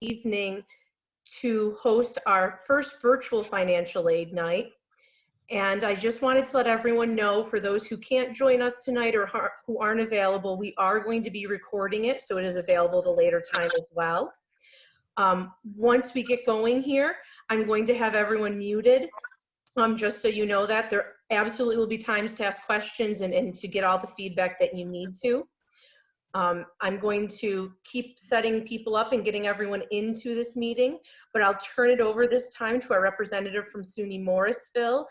evening to host our first virtual financial aid night. And I just wanted to let everyone know, for those who can't join us tonight or who aren't available, we are going to be recording it, so it is available at a later time as well. Once we get going here, I'm going to have everyone muted, just so you know that. There absolutely will be times to ask questions and to get all the feedback that you need to. I'm going to keep setting people up and getting everyone into this meeting, but I'll turn it over this time to our representative from SUNY Morrisville.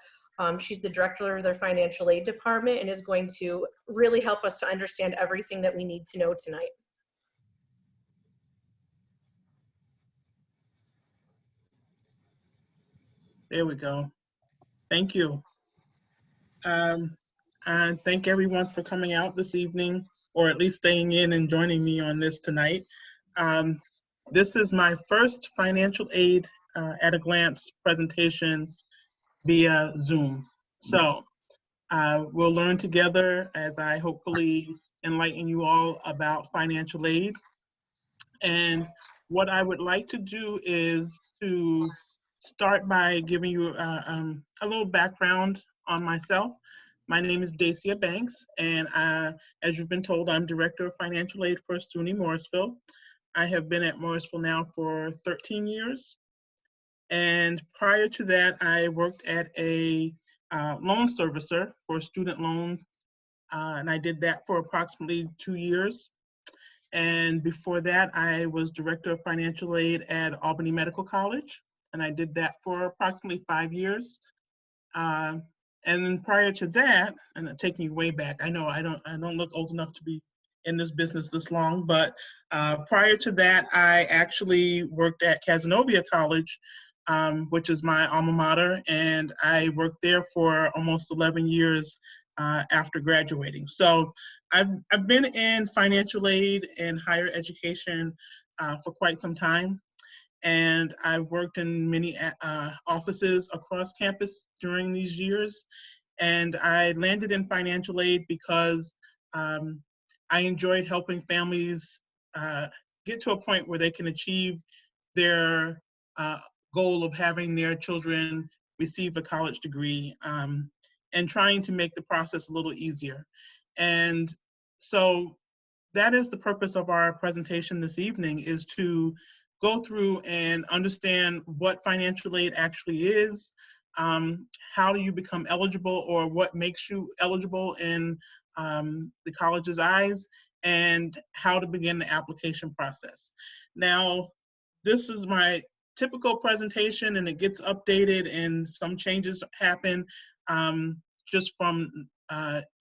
She's the director of their financial aid department and is going to really help us to understand everything that we need to know tonight. There we go. Thank you. And thank everyone for coming out this evening, or at least staying in and joining me on this tonight. This is my first financial aid at a glance presentation via Zoom. So we'll learn together as I hopefully enlighten you all about financial aid. And what I would like to do is to start by giving you a little background on myself. My name is Dacia Banks, and as you've been told, I'm Director of Financial Aid for SUNY Morrisville. I have been at Morrisville now for 13 years. And prior to that, I worked at a loan servicer for student loans, and I did that for approximately 2 years. And before that, I was Director of Financial Aid at Albany Medical College, and I did that for approximately 5 years. And then prior to that, and I'm taking you way back, I know I don't look old enough to be in this business this long, but prior to that, I actually worked at Cazenovia College, which is my alma mater, and I worked there for almost 11 years after graduating. So I've been in financial aid and higher education for quite some time, and I've worked in many offices across campus during these years. And I landed in financial aid because I enjoyed helping families get to a point where they can achieve their goal of having their children receive a college degree, and trying to make the process a little easier. And so that is the purpose of our presentation this evening, is to go through and understand what financial aid actually is, how do you become eligible, or what makes you eligible in the college's eyes, and how to begin the application process. Now, this is my typical presentation, and it gets updated, and some changes happen just from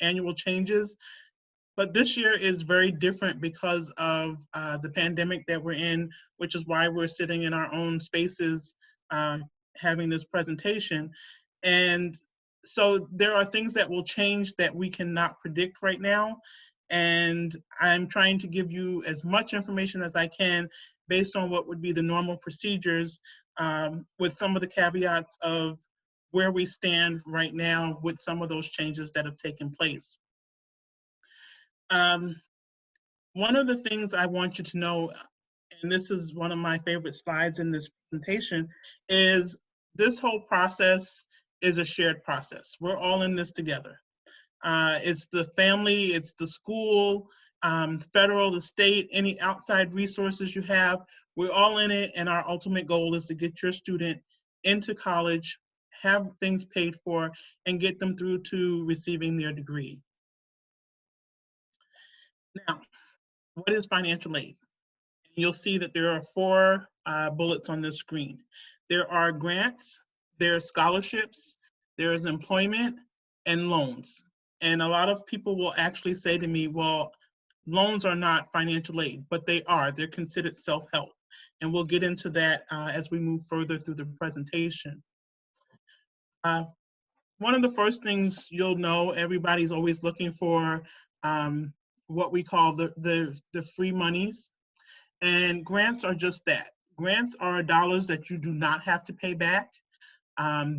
annual changes. But this year is very different because of the pandemic that we're in, which is why we're sitting in our own spaces having this presentation. And so there are things that will change that we cannot predict right now. And I'm trying to give you as much information as I can based on what would be the normal procedures, with some of the caveats of where we stand right now with some of those changes that have taken place. One of the things I want you to know, and this is one of my favorite slides in this presentation, is this whole process is a shared process. We're all in this together. It's the family, it's the school, federal, the state, any outside resources you have, we're all in it, and our ultimate goal is to get your student into college, have things paid for, and get them through to receiving their degree. Now, what is financial aid? You'll see that there are 4 bullets on this screen. There are grants, there are scholarships, there is employment, and loans. And a lot of people will actually say to me, well, loans are not financial aid, but they are. They're considered self-help. And we'll get into that as we move further through the presentation. One of the first things you'll know, everybody's always looking for what we call the free monies. And grants are just that. Grants are dollars that you do not have to pay back.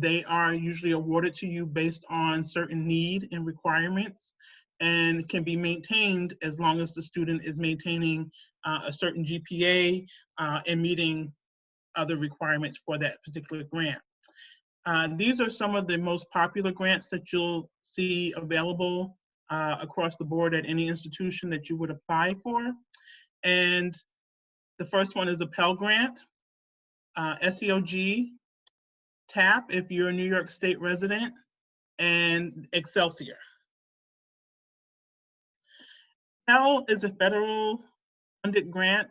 They are usually awarded to you based on certain need and requirements, and can be maintained as long as the student is maintaining a certain GPA, and meeting other requirements for that particular grant. These are some of the most popular grants that you'll see available across the board at any institution that you would apply for. And the first one is a PELL grant, SEOG, TAP if you're a New York State resident, and Excelsior. PELL is a federal funded grant,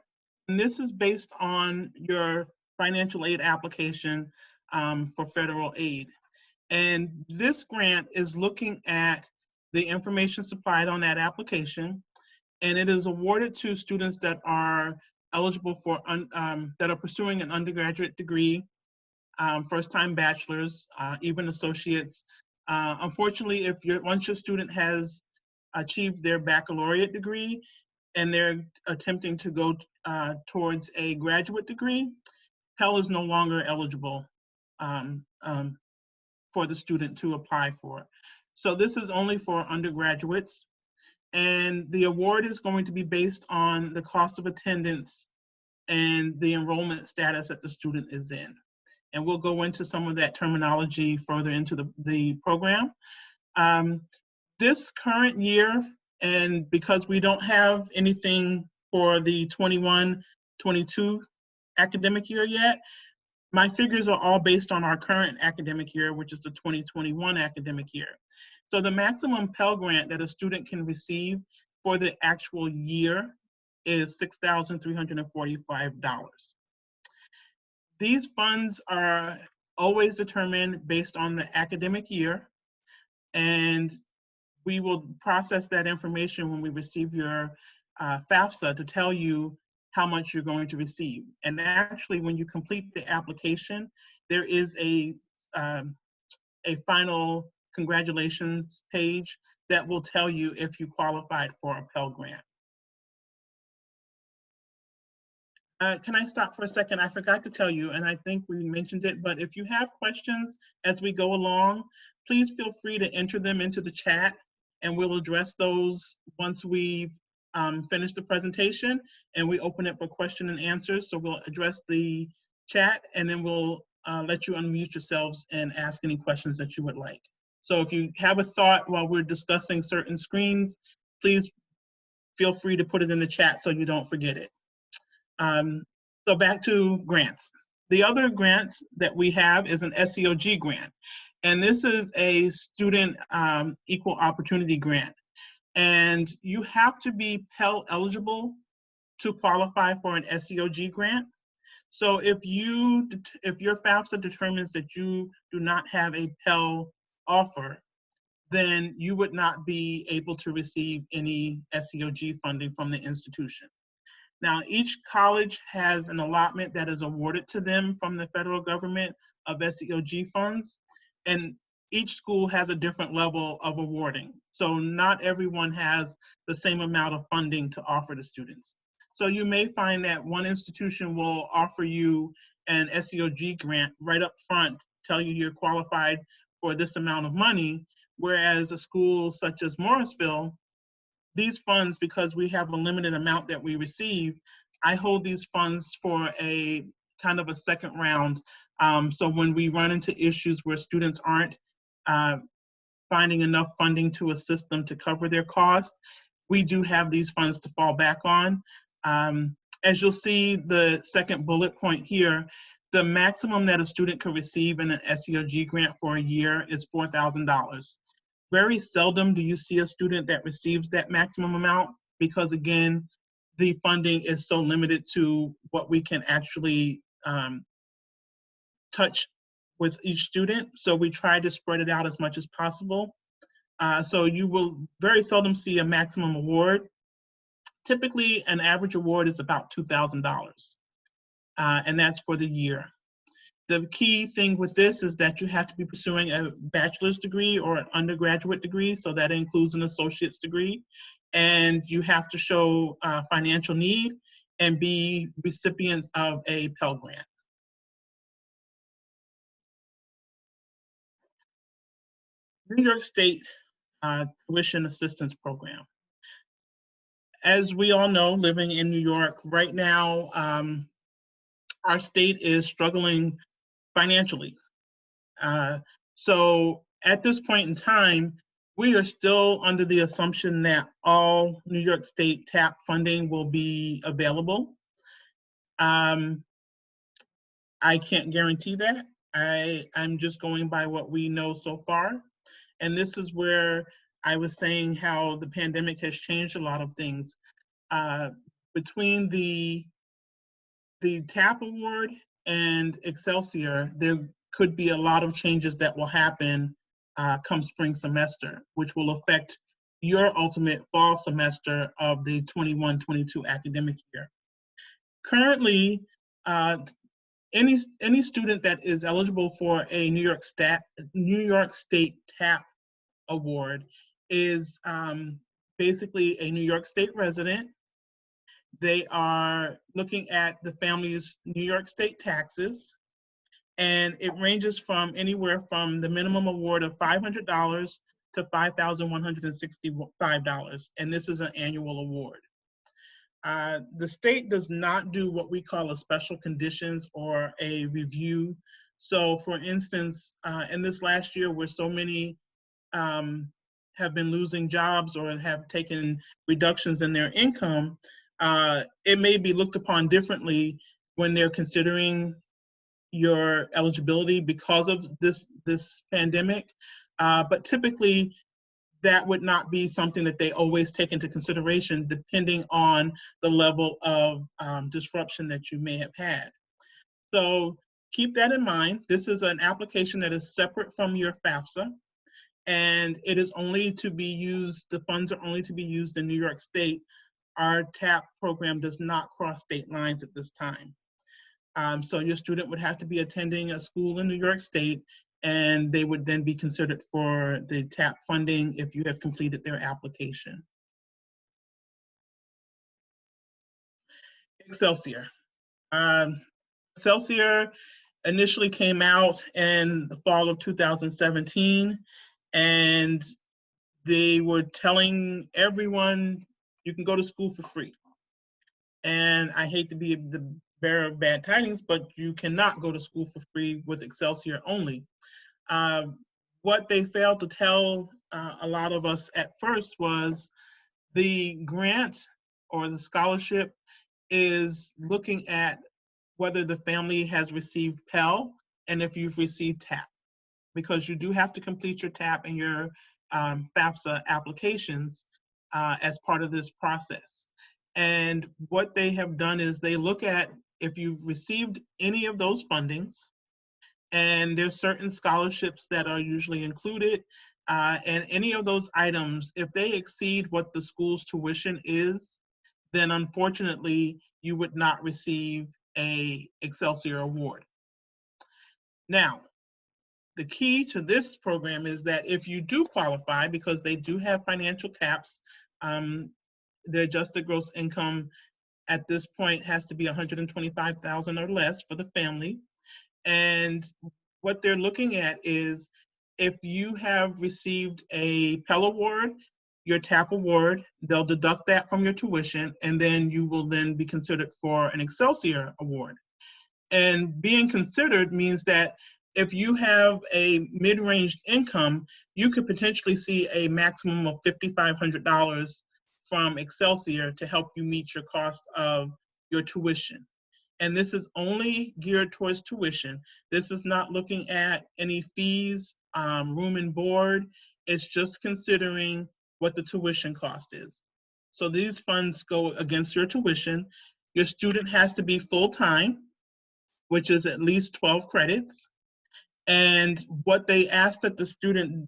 and this is based on your financial aid application for federal aid. And this grant is looking at the information supplied on that application, and it is awarded to students that are eligible for, that are pursuing an undergraduate degree, first-time bachelors, even associates. Unfortunately, once your student has achieved their baccalaureate degree and they're attempting to go towards a graduate degree, PELL is no longer eligible for the student to apply for. So this is only for undergraduates, and the award is going to be based on the cost of attendance and the enrollment status that the student is in. And we'll go into some of that terminology further into the program. This current year, and because we don't have anything for the 21-22 academic year yet, my figures are all based on our current academic year, which is the 2021 academic year. So the maximum Pell Grant that a student can receive for the actual year is $6,345. These funds are always determined based on the academic year, and we will process that information when we receive your FAFSA to tell you how much you're going to receive. And actually, when you complete the application, there is a final congratulations page that will tell you if you qualified for a Pell Grant. Can I stop for a second? I forgot to tell you, and I think we mentioned it, but if you have questions as we go along, please feel free to enter them into the chat, and we'll address those once we've finished the presentation and we open it for question and answers. So we'll address the chat, and then we'll let you unmute yourselves and ask any questions that you would like. So if you have a thought while we're discussing certain screens, please feel free to put it in the chat so you don't forget it. So back to grants. The other grants that we have is an SEOG grant. And this is a student equal opportunity grant. And you have to be Pell eligible to qualify for an SEOG grant. So if your FAFSA determines that you do not have a Pell offer, then you would not be able to receive any SEOG funding from the institution. Now, each college has an allotment that is awarded to them from the federal government of SEOG funds, and each school has a different level of awarding. So not everyone has the same amount of funding to offer to students. So you may find that one institution will offer you an SEOG grant right up front, tell you you're qualified for this amount of money, whereas a school such as Morrisville, these funds, because we have a limited amount that we receive, I hold these funds for a kind of a second round. So when we run into issues where students aren't finding enough funding to assist them to cover their costs, we do have these funds to fall back on. As you'll see, the second bullet point here, the maximum that a student could receive in an SEOG grant for a year is $4,000. Very seldom do you see a student that receives that maximum amount because, again, the funding is so limited to what we can actually touch with each student. So we try to spread it out as much as possible. So you will very seldom see a maximum award. Typically, an average award is about $2,000, and that's for the year. The key thing with this is that you have to be pursuing a bachelor's degree or an undergraduate degree, so that includes an associate's degree, and you have to show financial need and be recipients of a Pell Grant. New York State Tuition Assistance Program. As we all know, living in New York right now, our state is struggling financially. So at this point in time, we are still under the assumption that all New York State TAP funding will be available. I can't guarantee that. I'm just going by what we know so far. And this is where I was saying how the pandemic has changed a lot of things. Between the TAP award and Excelsior, there could be a lot of changes that will happen come spring semester, which will affect your ultimate fall semester of the 21-22 academic year. Currently, any student that is eligible for a New York State TAP award is basically a New York State resident. They are looking at the family's New York State taxes, and it ranges from anywhere from the minimum award of $500 to $5,165, and this is an annual award. The state does not do what we call a special conditions or a review. So for instance, in this last year where so many have been losing jobs or have taken reductions in their income, it may be looked upon differently when they're considering your eligibility because of this pandemic. But typically, that would not be something that they always take into consideration depending on the level of disruption that you may have had. So keep that in mind. This is an application that is separate from your FAFSA, and it is only to be used, the funds are only to be used in New York State. Our TAP program does not cross state lines at this time. So your student would have to be attending a school in New York State, and they would then be considered for the TAP funding if you have completed their application. Excelsior. Excelsior initially came out in the fall of 2017, and they were telling everyone you can go to school for free. And I hate to be the bearer of bad tidings, but you cannot go to school for free with Excelsior only. What they failed to tell a lot of us at first was the grant or the scholarship is looking at whether the family has received PELL and if you've received TAP, because you do have to complete your TAP and your FAFSA applications as part of this process. And what they have done is they look at if you've received any of those fundings, and there's certain scholarships that are usually included, and any of those items, if they exceed what the school's tuition is, then unfortunately you would not receive a Excelsior award. Now, the key to this program is that if you do qualify, because they do have financial caps, the adjusted gross income at this point has to be $125,000 or less for the family. And what they're looking at is if you have received a PELL award, your TAP award, they'll deduct that from your tuition, and then you will then be considered for an Excelsior award. And being considered means that if you have a mid-range income, you could potentially see a maximum of $5,500 from Excelsior to help you meet your cost of your tuition. And this is only geared towards tuition. This is not looking at any fees, room and board. It's just considering what the tuition cost is. So these funds go against your tuition. Your student has to be full-time, which is at least 12 credits. And what they ask that the student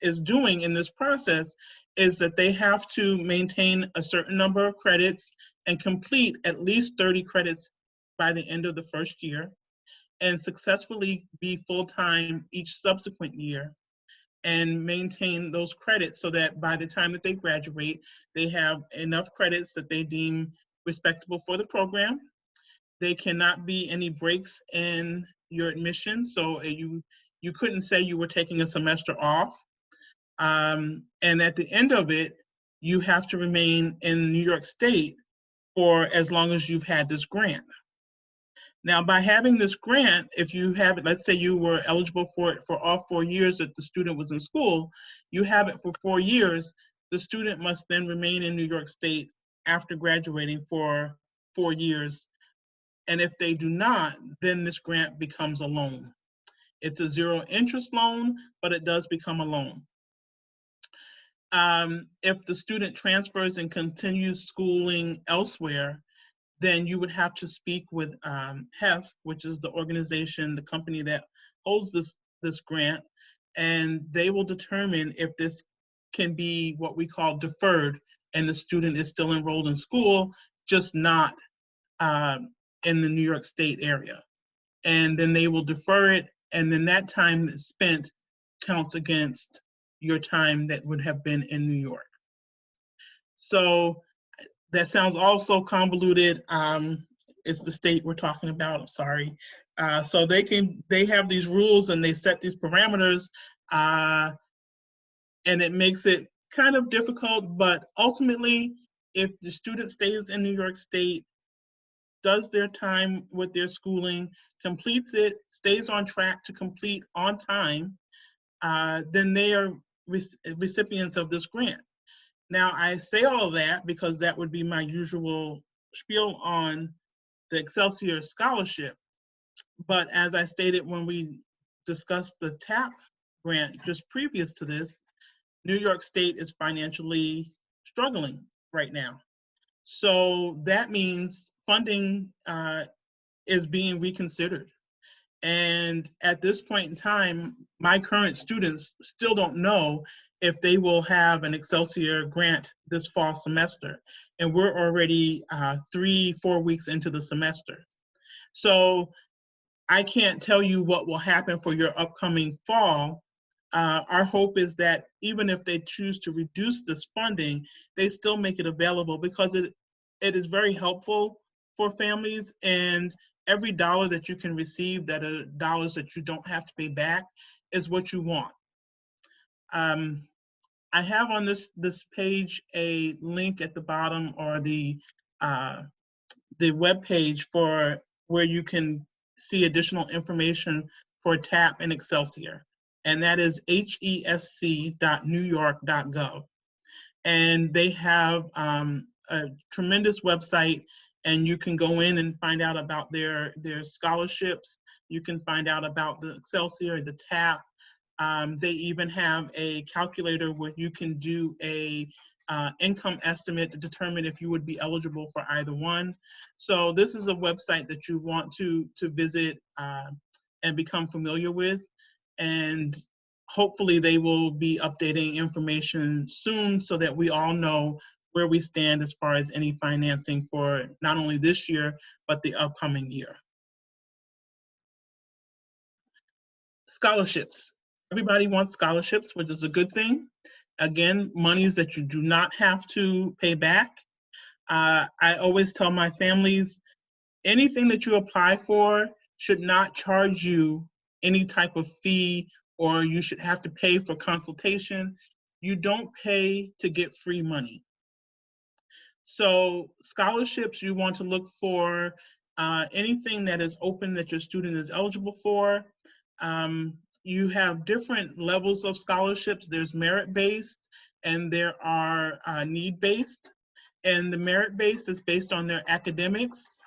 is doing in this process is that they have to maintain a certain number of credits and complete at least 30 credits by the end of the first year, and successfully be full-time each subsequent year and maintain those credits so that by the time that they graduate, they have enough credits that they deem respectable for the program. There cannot be any breaks in your admission, so you couldn't say you were taking a semester off. And at the end of it, you have to remain in New York State for as long as you've had this grant. Now, by having this grant, if you have it, let's say you were eligible for it for all 4 years that the student was in school, you have it for 4 years, the student must then remain in New York State after graduating for 4 years. And if they do not, then this grant becomes a loan. It's a zero interest loan, but it does become a loan. If the student transfers and continues schooling elsewhere, then you would have to speak with HESC, which is the organization, the company that holds this grant, and they will determine if this can be what we call deferred, and the student is still enrolled in school, just not in the New York State area. And then they will defer it, and then that time spent counts against your time that would have been in New York. So that sounds also convoluted. It's the state we're talking about, I'm sorry. So they have these rules and they set these parameters, and it makes it kind of difficult, but ultimately, if the student stays in New York State, does their time with their schooling, completes it, stays on track to complete on time, then they are recipients of this grant. Now, I say all of that because that would be my usual spiel on the Excelsior scholarship. But as I stated when we discussed the TAP grant just previous to this, New York State is financially struggling right now. So that means funding is being reconsidered. And at this point in time, my current students still don't know if they will have an Excelsior grant this fall semester. And we're already 3-4 weeks into the semester. So I can't tell you what will happen for your upcoming fall. Our hope is that even if they choose to reduce this funding, they still make it available because it is very helpful for families, and every dollar that you can receive that are dollars that you don't have to pay back is what you want. I have on this page a link at the bottom, or the web page for where you can see additional information for TAP and Excelsior, and that is hesc.newyork.gov. And they have a tremendous website, and you can go in and find out about their scholarships. You can find out about the Excelsior, the TAP. They even have a calculator where you can do a income estimate to determine if you would be eligible for either one. So this is a website that you want to visit and become familiar with. And hopefully they will be updating information soon so that we all know where we stand as far as any financing for not only this year, but the upcoming year. Scholarships. Everybody wants scholarships, which is a good thing. Again, monies that you do not have to pay back. I always tell my families, anything that you apply for should not charge you any type of fee, or you should have to pay for consultation. You don't pay to get free money. So scholarships, you want to look for anything that is open that your student is eligible for. You have different levels of scholarships. There's merit-based and there are need-based. And the merit-based is based on their academics.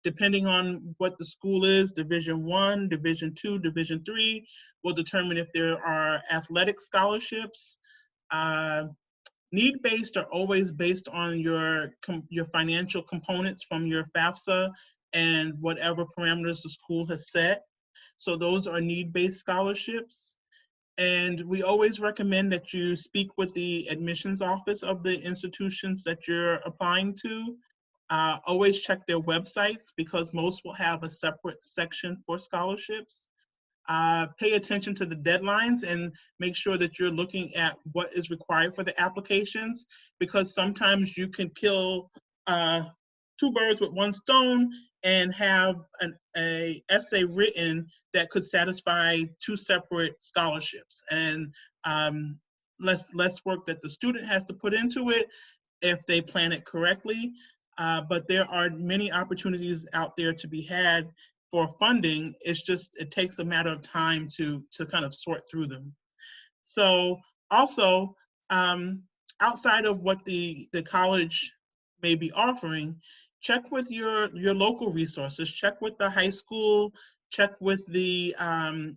Depending on what the school is, Division I, Division II, Division III, will determine if there are athletic scholarships. Need-based are always based on your financial components from your FAFSA and whatever parameters the school has set. So those are need-based scholarships. And we always recommend that you speak with the admissions office of the institutions that you're applying to. Always check their websites because most will have a separate section for scholarships. Pay attention to the deadlines and make sure that you're looking at what is required for the applications, because sometimes you can kill 2 birds with 1 stone and have an essay written that could satisfy 2 separate scholarships. And less work that the student has to put into it if they plan it correctly. But there are many opportunities out there to be had for funding. It's just, it takes a matter of time to kind of sort through them. So also, outside of what the college may be offering, check with your local resources, check with the high school, check with the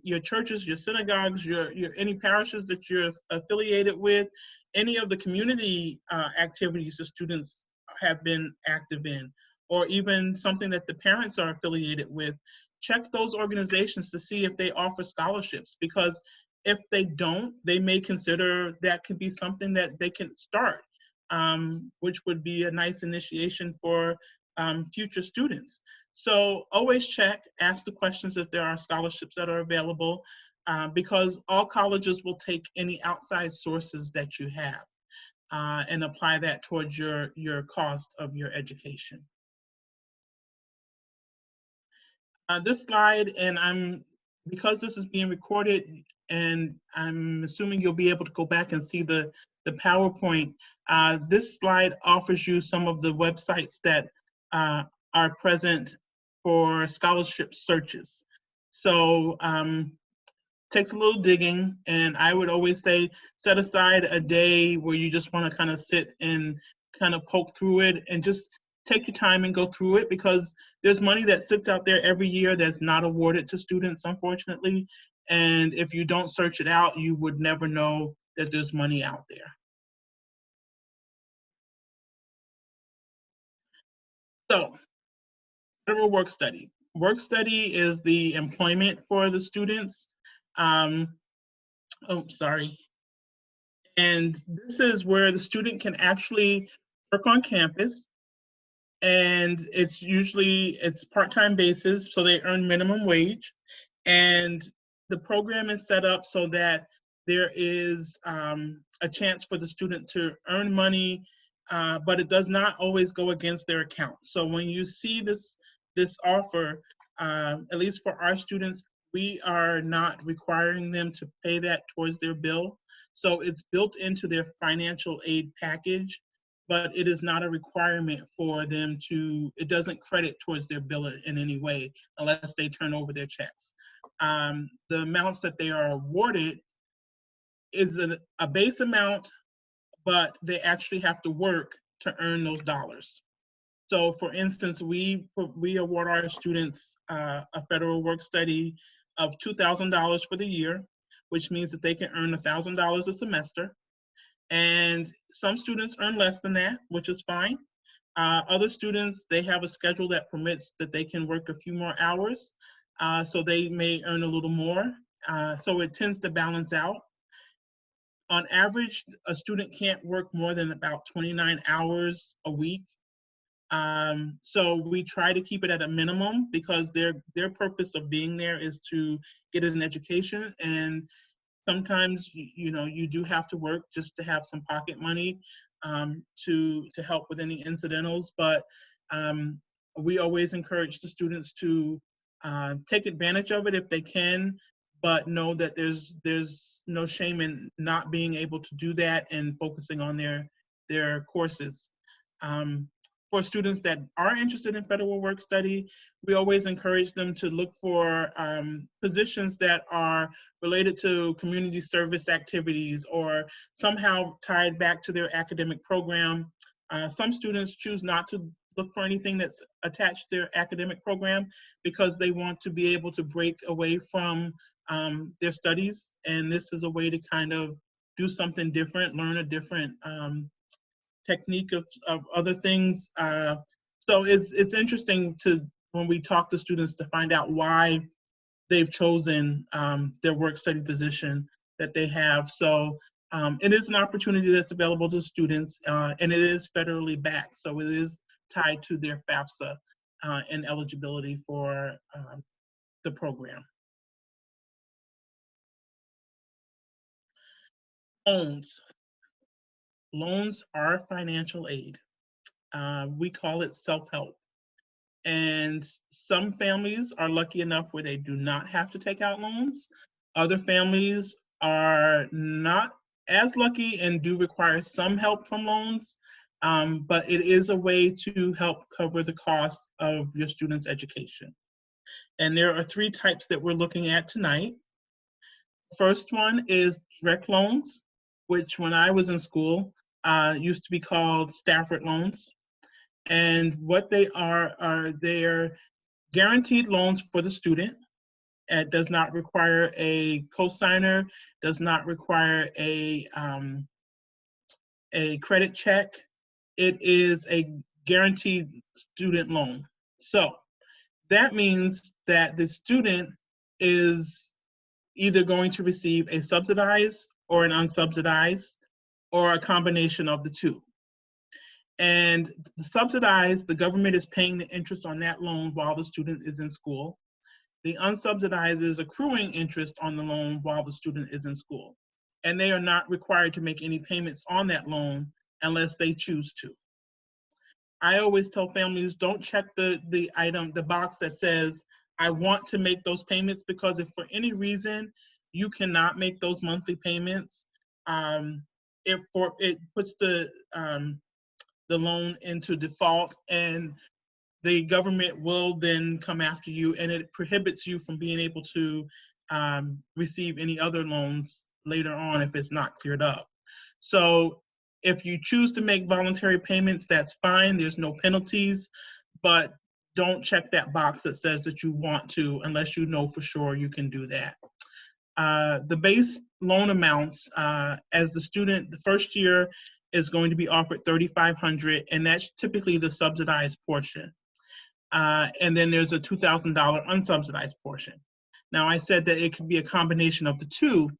your churches, your synagogues, your any parishes that you're affiliated with, any of the community activities the students have been active in, or even something that the parents are affiliated with. Check those organizations to see if they offer scholarships, because if they don't, they may consider that could be something that they can start, which would be a nice initiation for future students. So always check, ask the questions if there are scholarships that are available, because all colleges will take any outside sources that you have and apply that towards your cost of your education. This slide, and because this is being recorded, and I'm assuming you'll be able to go back and see the PowerPoint. This slide offers you some of the websites that are present for scholarship searches. So takes a little digging, and I would always say set aside a day where you just want to kind of sit and kind of poke through it and just take your time and go through it, because there's money that sits out there every year that's not awarded to students, unfortunately. And if you don't search it out, you would never know that there's money out there. So, federal work study. Work study is the employment for the students. Oh, sorry. And this is where the student can actually work on campus, and it's part-time basis, so they earn minimum wage. And the program is set up so that there is a chance for the student to earn money, but it does not always go against their account. So when you see this offer, at least for our students, we are not requiring them to pay that towards their bill. So it's built into their financial aid package, but it is not a requirement for them to, it doesn't credit towards their bill in any way unless they turn over their checks. The amounts that they are awarded is a base amount, but they actually have to work to earn those dollars. So for instance, we award our students a federal work study of $2,000 for the year, which means that they can earn $1,000 a semester. And some students earn less than that, which is fine. Other students, they have a schedule that permits that they can work a few more hours, so they may earn a little more. So it tends to balance out. On average, a student can't work more than about 29 hours a week. So we try to keep it at a minimum, because their purpose of being there is to get an education, and sometimes you do have to work just to have some pocket money to help with any incidentals. But we always encourage the students to take advantage of it if they can, but know that there's no shame in not being able to do that and focusing on their courses. For students that are interested in federal work study, we always encourage them to look for positions that are related to community service activities or somehow tied back to their academic program. Some students choose not to look for anything that's attached to their academic program because they want to be able to break away from their studies. And this is a way to kind of do something different, learn a different technique of other things. So it's interesting when we talk to students to find out why they've chosen their work study position that they have. So it is an opportunity that's available to students, and it is federally backed. So it is tied to their FAFSA and eligibility for the program. Loans. Loans are financial aid. We call it self-help. And some families are lucky enough where they do not have to take out loans. Other families are not as lucky and do require some help from loans, but it is a way to help cover the cost of your student's education. And there are 3 types that we're looking at tonight. First one is direct loans, which when I was in school used to be called Stafford loans. And what they are they're guaranteed loans for the student. It does not require a cosigner, does not require a credit check. It is a guaranteed student loan. So that means that the student is either going to receive a subsidized or an unsubsidized or a combination of the two. And the subsidized, the government is paying the interest on that loan while the student is in school. The unsubsidized is accruing interest on the loan while the student is in school. And they are not required to make any payments on that loan unless they choose to. I always tell families, don't check the box that says, I want to make those payments, because if for any reason you cannot make those monthly payments, it puts the loan into default, and the government will then come after you, and it prohibits you from being able to receive any other loans later on if it's not cleared up. So if you choose to make voluntary payments, that's fine. There's no penalties, but don't check that box that says that you want to unless you know for sure you can do that. The base loan amounts, as the student, the first year is going to be offered $3,500, and that's typically the subsidized portion. And then there's a $2,000 unsubsidized portion. Now, I said that it could be a combination of the two.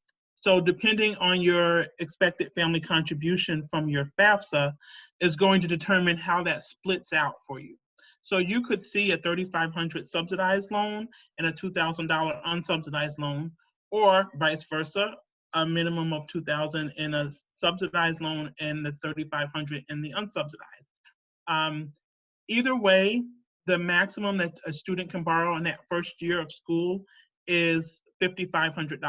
So depending on your expected family contribution from your FAFSA is going to determine how that splits out for you. So you could see a $3,500 subsidized loan and a $2,000 unsubsidized loan, or vice versa, a minimum of $2,000 in a subsidized loan and the $3,500 in the unsubsidized. Either way, the maximum that a student can borrow in that first year of school is $5,500.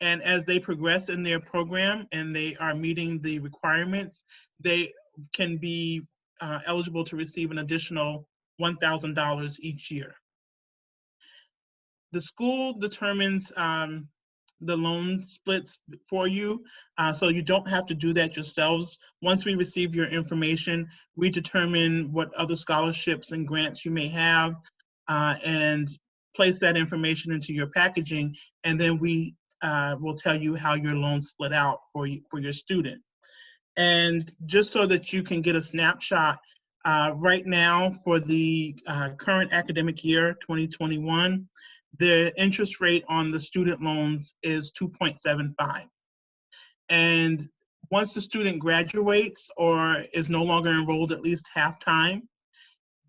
And as they progress in their program and they are meeting the requirements, they can be eligible to receive an additional $1,000 each year. The school determines the loan splits for you, so you don't have to do that yourselves. Once we receive your information, we determine what other scholarships and grants you may have, and place that information into your packaging, and then we will tell you how your loan split out for your student. And just so that you can get a snapshot, right now for the current academic year, 2021, the interest rate on the student loans is 2.75. And once the student graduates or is no longer enrolled at least half-time,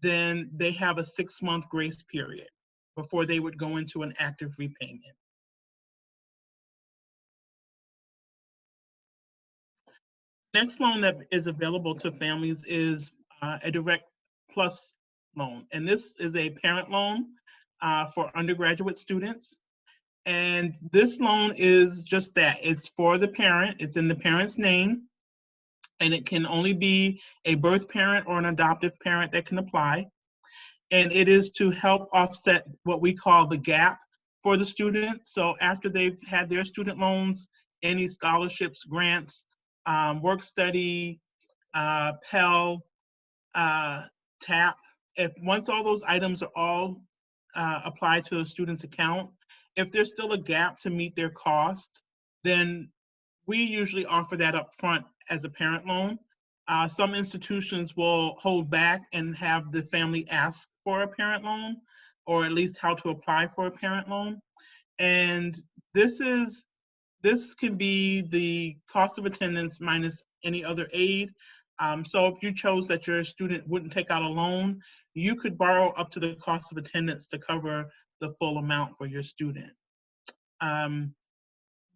then they have a 6-month grace period before they would go into an active repayment. Next loan that is available to families is a Direct Plus loan. And this is a parent loan for undergraduate students. And this loan is just that. It's for the parent. It's in the parent's name. And it can only be a birth parent or an adoptive parent that can apply. And it is to help offset what we call the gap for the student. So after they've had their student loans, any scholarships, grants, work study, PELL, TAP, once all those items are all applied to a student's account, if there's still a gap to meet their cost, then we usually offer that up front as a parent loan. Some institutions will hold back and have the family ask for a parent loan, or at least how to apply for a parent loan. And this can be the cost of attendance minus any other aid. So if you chose that your student wouldn't take out a loan, you could borrow up to the cost of attendance to cover the full amount for your student.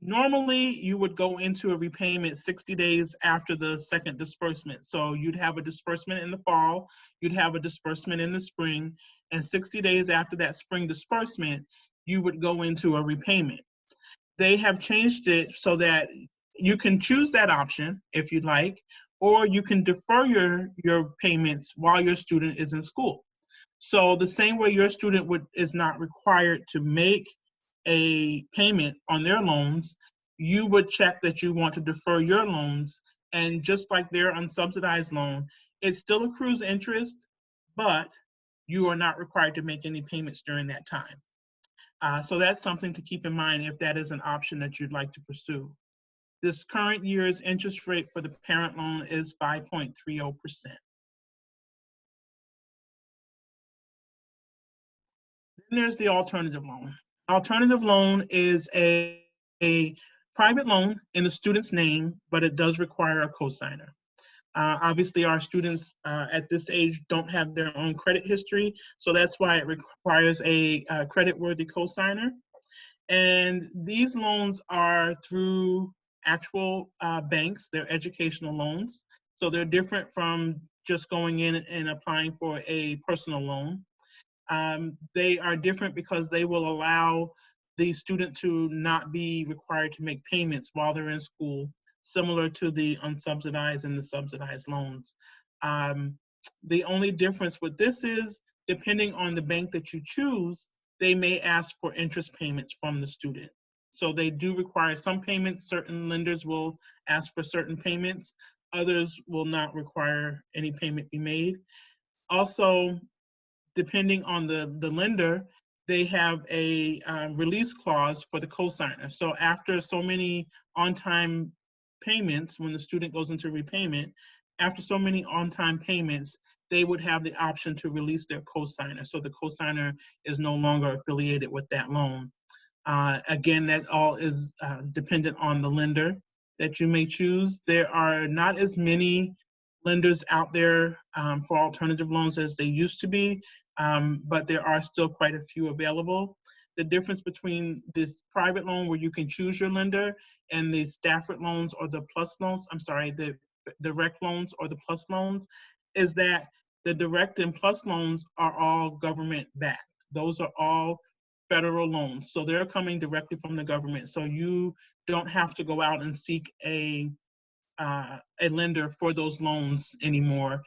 Normally, you would go into a repayment 60 days after the second disbursement. So you'd have a disbursement in the fall, you'd have a disbursement in the spring, and 60 days after that spring disbursement, you would go into a repayment. they have changed it so that you can choose that option if you'd like, or you can defer your payments while your student is in school. So the same way your student is not required to make a payment on their loans, you would check that you want to defer your loans, and just like their unsubsidized loan, it still accrues interest, but you are not required to make any payments during that time. So that's something to keep in mind if that is an option that you'd like to pursue. This current year's interest rate for the parent loan is 5.30%. Then there's the alternative loan. Alternative loan is a private loan in the student's name, but it does require a cosigner. Obviously, our students at this age don't have their own credit history, so that's why it requires a credit-worthy cosigner. And these loans are through actual banks. They're educational loans, so they're different from just going in and applying for a personal loan. They are different because they will allow the student to not be required to make payments while they're in school, similar to the unsubsidized and the subsidized loans. The only difference with this is, depending on the bank that you choose, they may ask for interest payments from the student. So they do require some payments. Certain lenders will ask for certain payments. Others will not require any payment be made. Also, depending on the lender, they have a release clause for the cosigner. So after so many on-time payments, when the student goes into repayment, after so many on-time payments, they would have the option to release their cosigner. So the cosigner is no longer affiliated with that loan. Again, that all is dependent on the lender that you may choose. There are not as many lenders out there for alternative loans as they used to be, but there are still quite a few available. The difference between this private loan where you can choose your lender and the Stafford loans or the plus loans, the direct loans or the plus loans, is that the direct and plus loans are all government backed. Those are all federal loans. So they're coming directly from the government. So you don't have to go out and seek a lender for those loans anymore.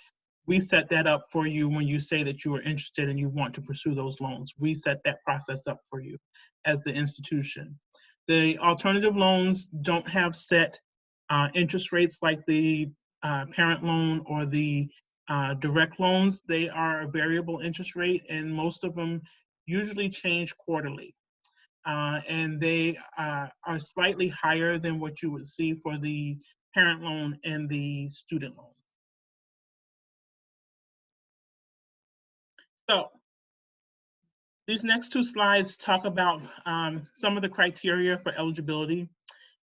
We set that up for you when you say that you are interested and you want to pursue those loans. We set that process up for you as the institution. The alternative loans don't have set interest rates like the parent loan or the direct loans. They are a variable interest rate, and most of them usually change quarterly. And they are slightly higher than what you would see for the parent loan and the student loan. So these next two slides talk about some of the criteria for eligibility.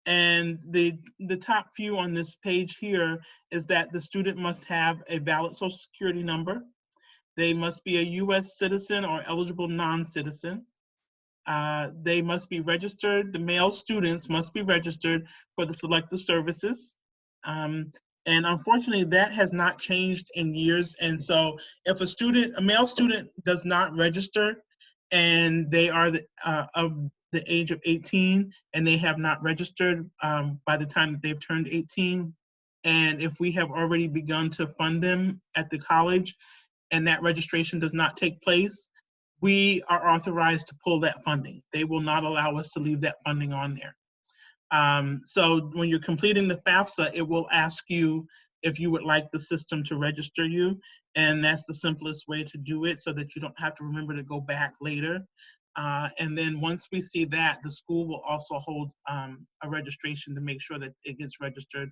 And the top few on this page here is that the student must have a valid Social Security number. They must be a US citizen or eligible non-citizen. They must be registered. The male students must be registered for the selective services. And unfortunately, that has not changed in years. And so if a male student does not register and they are of the age of 18 and they have not registered by the time that they've turned 18, and if we have already begun to fund them at the college and that registration does not take place, we are authorized to pull that funding. They will not allow us to leave that funding on there. So when you're completing the FAFSA, it will ask you if you would like the system to register you, and that's the simplest way to do it so that you don't have to remember to go back later. And then once we see that, the school will also hold a registration to make sure that it gets registered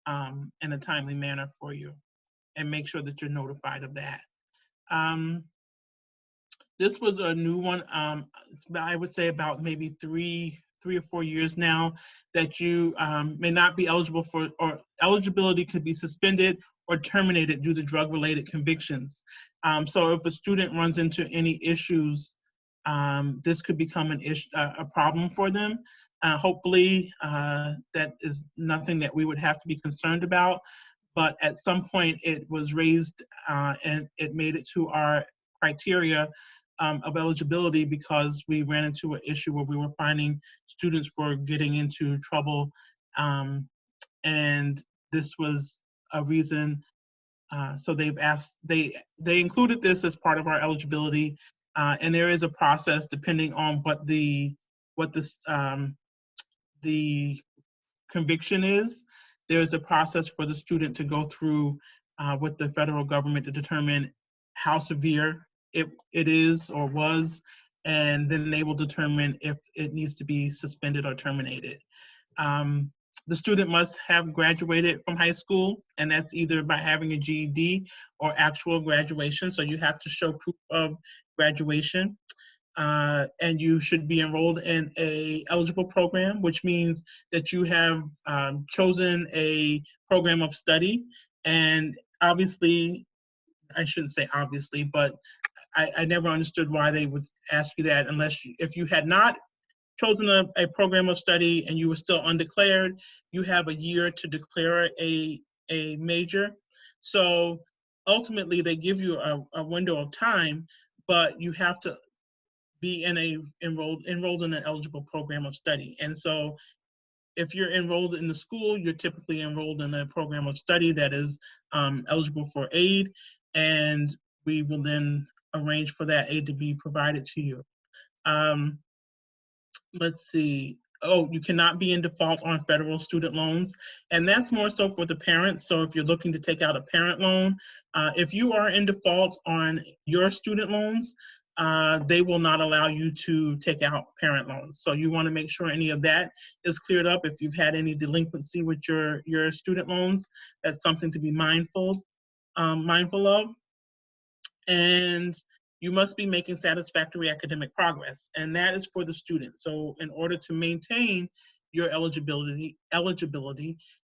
in a timely manner for you, and make sure that you're notified of that. This was a new one. I would say about maybe three or 4 years now, that you may not be eligible for, or eligibility could be suspended or terminated due to drug-related convictions. So if a student runs into any issues, this could become a problem for them. Hopefully, that is nothing that we would have to be concerned about. But at some point, it was raised and it made it to our criteria of eligibility because we ran into an issue where we were finding students were getting into trouble, and this was a reason. So they've asked, they included this as part of our eligibility, and there is a process depending on what the conviction is. There's a process for the student to go through with the federal government to determine how severe it is or was, and then they will determine if it needs to be suspended or terminated. The student must have graduated from high school, and that's either by having a GED or actual graduation. So you have to show proof of graduation. And you should be enrolled in a eligible program, which means that you have chosen a program of study. And obviously, I shouldn't say obviously, but I never understood why they would ask you that if you had not chosen a program of study and you were still undeclared, you have a year to declare a major. So ultimately, they give you a window of time, but you have to be enrolled in an eligible program of study. And so if you're enrolled in the school, you're typically enrolled in a program of study that is eligible for aid, and we will then arrange for that aid to be provided to you. Let's see. Oh, you cannot be in default on federal student loans, and that's more so for the parents. So if you're looking to take out a parent loan, if you are in default on your student loans, they will not allow you to take out parent loans. So you want to make sure any of that is cleared up. If you've had any delinquency with your student loans, that's something to be mindful of. And you must be making satisfactory academic progress, and that is for the student. So in order to maintain your eligibility,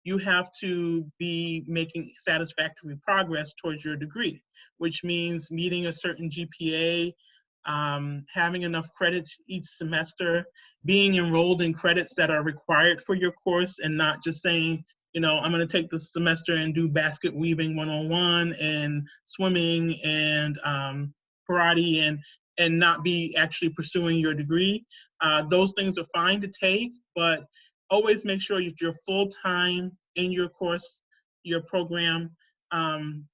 you have to be making satisfactory progress towards your degree, which means meeting a certain GPA, having enough credits each semester, being enrolled in credits that are required for your course, and not just saying, I'm going to take this semester and do basket weaving 101 and swimming and karate and not be actually pursuing your degree. Those things are fine to take, but always make sure you're full-time in your course, your program, and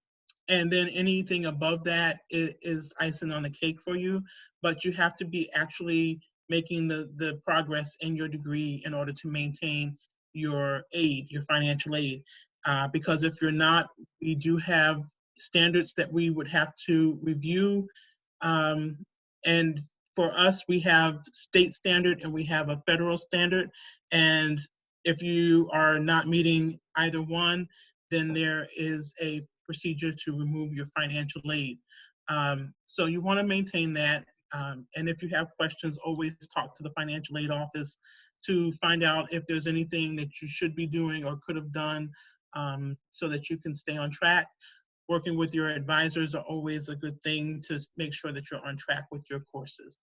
then anything above that is icing on the cake for you. But you have to be actually making the progress in your degree in order to maintain your aid, your financial aid. Because if you're not, we do have standards that we would have to review. And for us, we have state standard and we have a federal standard. And if you are not meeting either one, then there is a procedure to remove your financial aid. So you want to maintain that. And if you have questions, always talk to the financial aid office to find out if there's anything that you should be doing or could have done, so that you can stay on track. Working with your advisors are always a good thing to make sure that you're on track with your courses.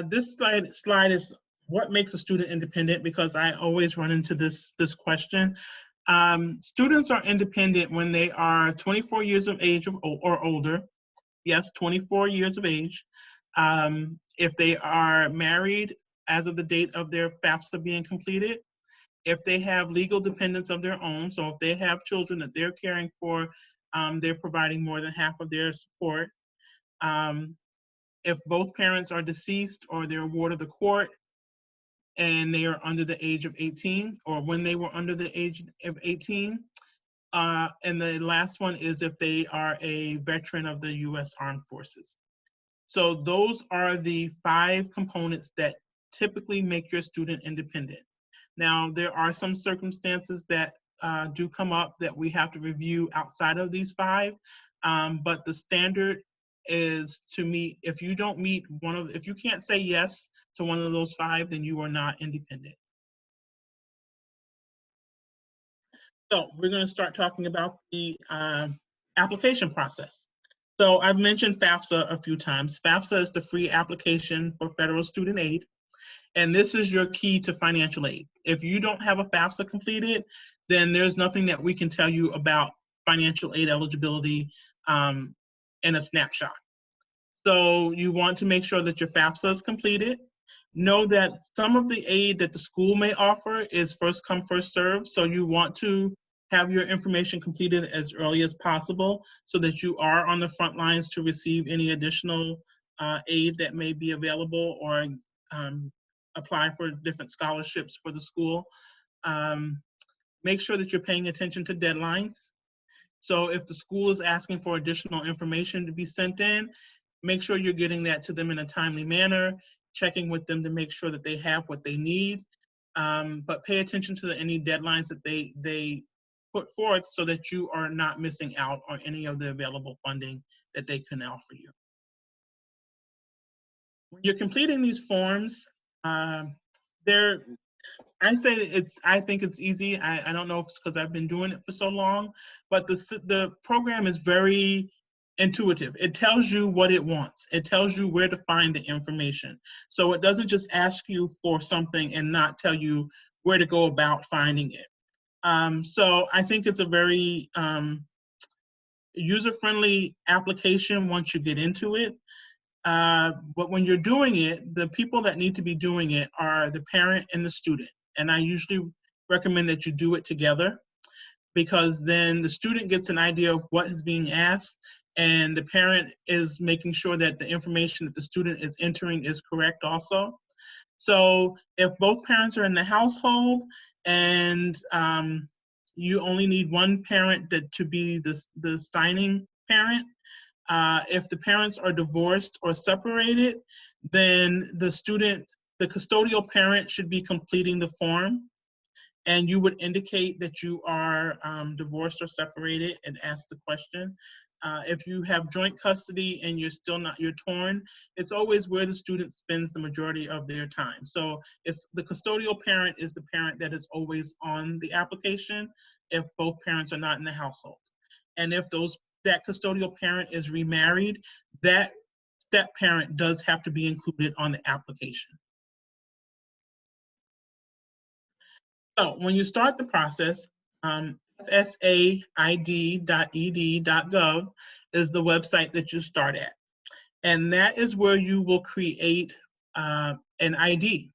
This slide is what makes a student independent, because I always run into this question. Students are independent when they are 24 years of age or older. Yes, 24 years of age. If they are married as of the date of their FAFSA being completed, if they have legal dependents of their own, so if they have children that they're caring for, they're providing more than half of their support. If both parents are deceased or they're a ward of the court and they are under the age of 18, or when they were under the age of 18. And the last one is if they are a veteran of the U.S. Armed Forces. So those are the 5 components that typically make your student independent. Now, there are some circumstances that do come up that we have to review outside of these 5, but the standard is to meet. If you don't meet if you can't say yes to one of those 5, then you are not independent. So we're going to start talking about the application process. So I've mentioned FAFSA a few times. FAFSA is the free application for federal student aid, and this is your key to financial aid. If you don't have a FAFSA completed, then there's nothing that we can tell you about financial aid eligibility in a snapshot. So you want to make sure that your FAFSA is completed. Know that some of the aid that the school may offer is first come, first serve. So you want to have your information completed as early as possible so that you are on the front lines to receive any additional aid that may be available, or apply for different scholarships for the school. Make sure that you're paying attention to deadlines. So if the school is asking for additional information to be sent in, make sure you're getting that to them in a timely manner, checking with them to make sure that they have what they need. But pay attention to any deadlines that they put forth so that you are not missing out on any of the available funding that they can offer you. When you're completing these forms, I think it's easy. I don't know if it's because I've been doing it for so long, but the program is very intuitive. It tells you what it wants. It tells you where to find the information. So it doesn't just ask you for something and not tell you where to go about finding it. So I think it's a very user-friendly application once you get into it. But when you're doing it, the people that need to be doing it are the parent and the student. And I usually recommend that you do it together, because then the student gets an idea of what is being asked, and the parent is making sure that the information that the student is entering is correct also. So if both parents are in the household and you only need one parent to be the signing parent, if the parents are divorced or separated, then the custodial parent should be completing the form, and you would indicate that you are divorced or separated and ask the question. If you have joint custody and you're torn, it's always where the student spends the majority of their time. So it's the custodial parent is the parent that is always on the application if both parents are not in the household. And if that custodial parent is remarried, that step parent does have to be included on the application. So when you start the process, fsaid.ed.gov is the website that you start at. And that is where you will create an ID.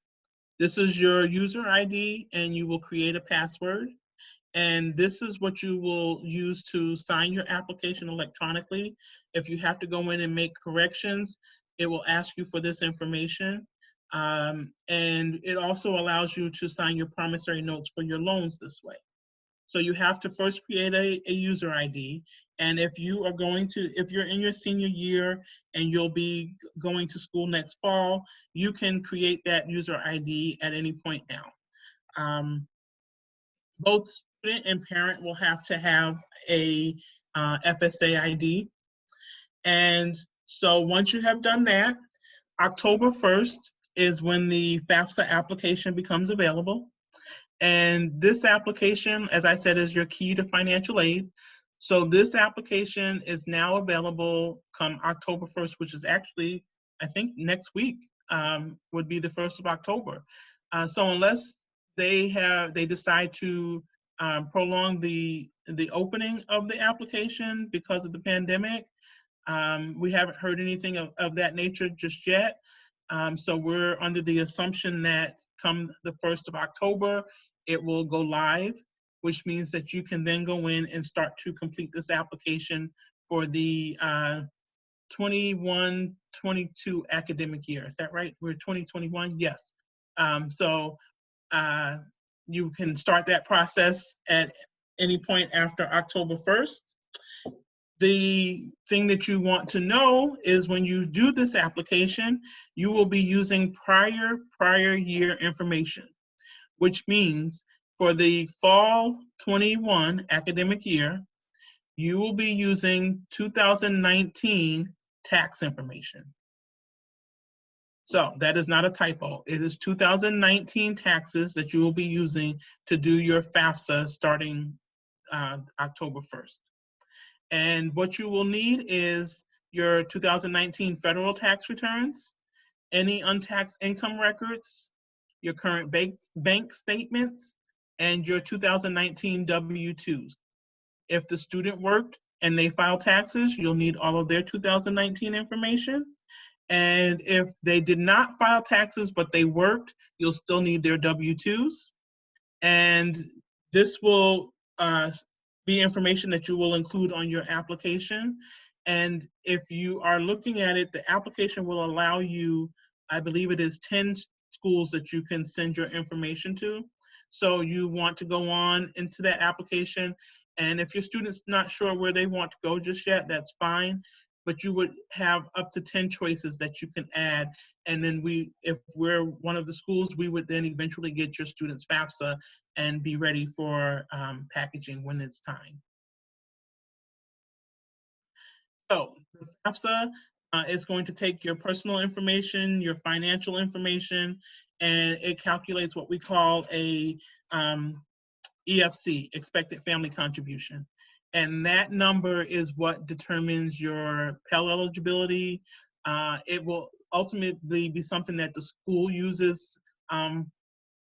This is your user ID, and you will create a password. And this is what you will use to sign your application electronically. If you have to go in and make corrections, it will ask you for this information. And it also allows you to sign your promissory notes for your loans this way. So you have to first create a user ID. And if you're in your senior year and you'll be going to school next fall, you can create that user ID at any point now. Both student and parent will have to have a FSA ID. And so once you have done that, October 1st is when the FAFSA application becomes available. And this application, as I said, is your key to financial aid. So this application is now available come October 1st, which is actually, I think next week would be the 1st of October. So unless they decide to prolong the opening of the application because of the pandemic, we haven't heard anything of that nature just yet. So we're under the assumption that come the 1st of October, it will go live, which means that you can then go in and start to complete this application for the 21-22 academic year. Is that right? We're 2021? Yes. So you can start that process at any point after October 1st. The thing that you want to know is when you do this application, you will be using prior year information, which means for the fall 21 academic year, you will be using 2019 tax information. So that is not a typo. It is 2019 taxes that you will be using to do your FAFSA starting October 1st. And what you will need is your 2019 federal tax returns, any untaxed income records, your current bank statements, and your 2019 W-2s. If the student worked, and they file taxes, you'll need all of their 2019 information. And if they did not file taxes, but they worked, you'll still need their W-2s. And this will be information that you will include on your application. And if you are looking at it, the application will allow you, I believe it is 10 schools that you can send your information to. So you want to go on into that application. And if your student's not sure where they want to go just yet, that's fine. But you would have up to 10 choices that you can add. And then if we're one of the schools, we would then eventually get your student's FAFSA and be ready for packaging when it's time. So the FAFSA is going to take your personal information, your financial information, and it calculates what we call a EFC, expected family contribution. And that number is what determines your PELL eligibility. It will ultimately be something that the school uses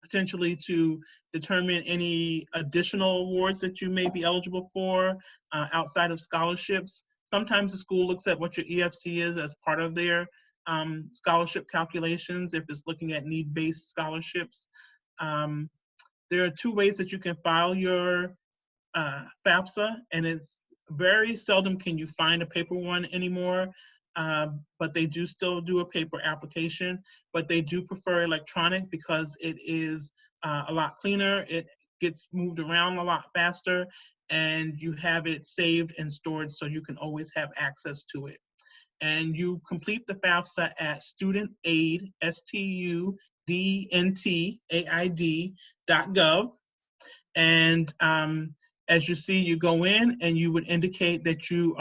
potentially to determine any additional awards that you may be eligible for outside of scholarships. Sometimes the school looks at what your EFC is as part of their scholarship calculations if it's looking at need-based scholarships. There are two ways that you can file your FAFSA, and it's very seldom can you find a paper one anymore, but they do still do a paper application, but they do prefer electronic because it is a lot cleaner, it gets moved around a lot faster, and you have it saved and stored so you can always have access to it. And you complete the FAFSA at studentaid, studentaid.gov. And as you see, you go in and you would indicate that you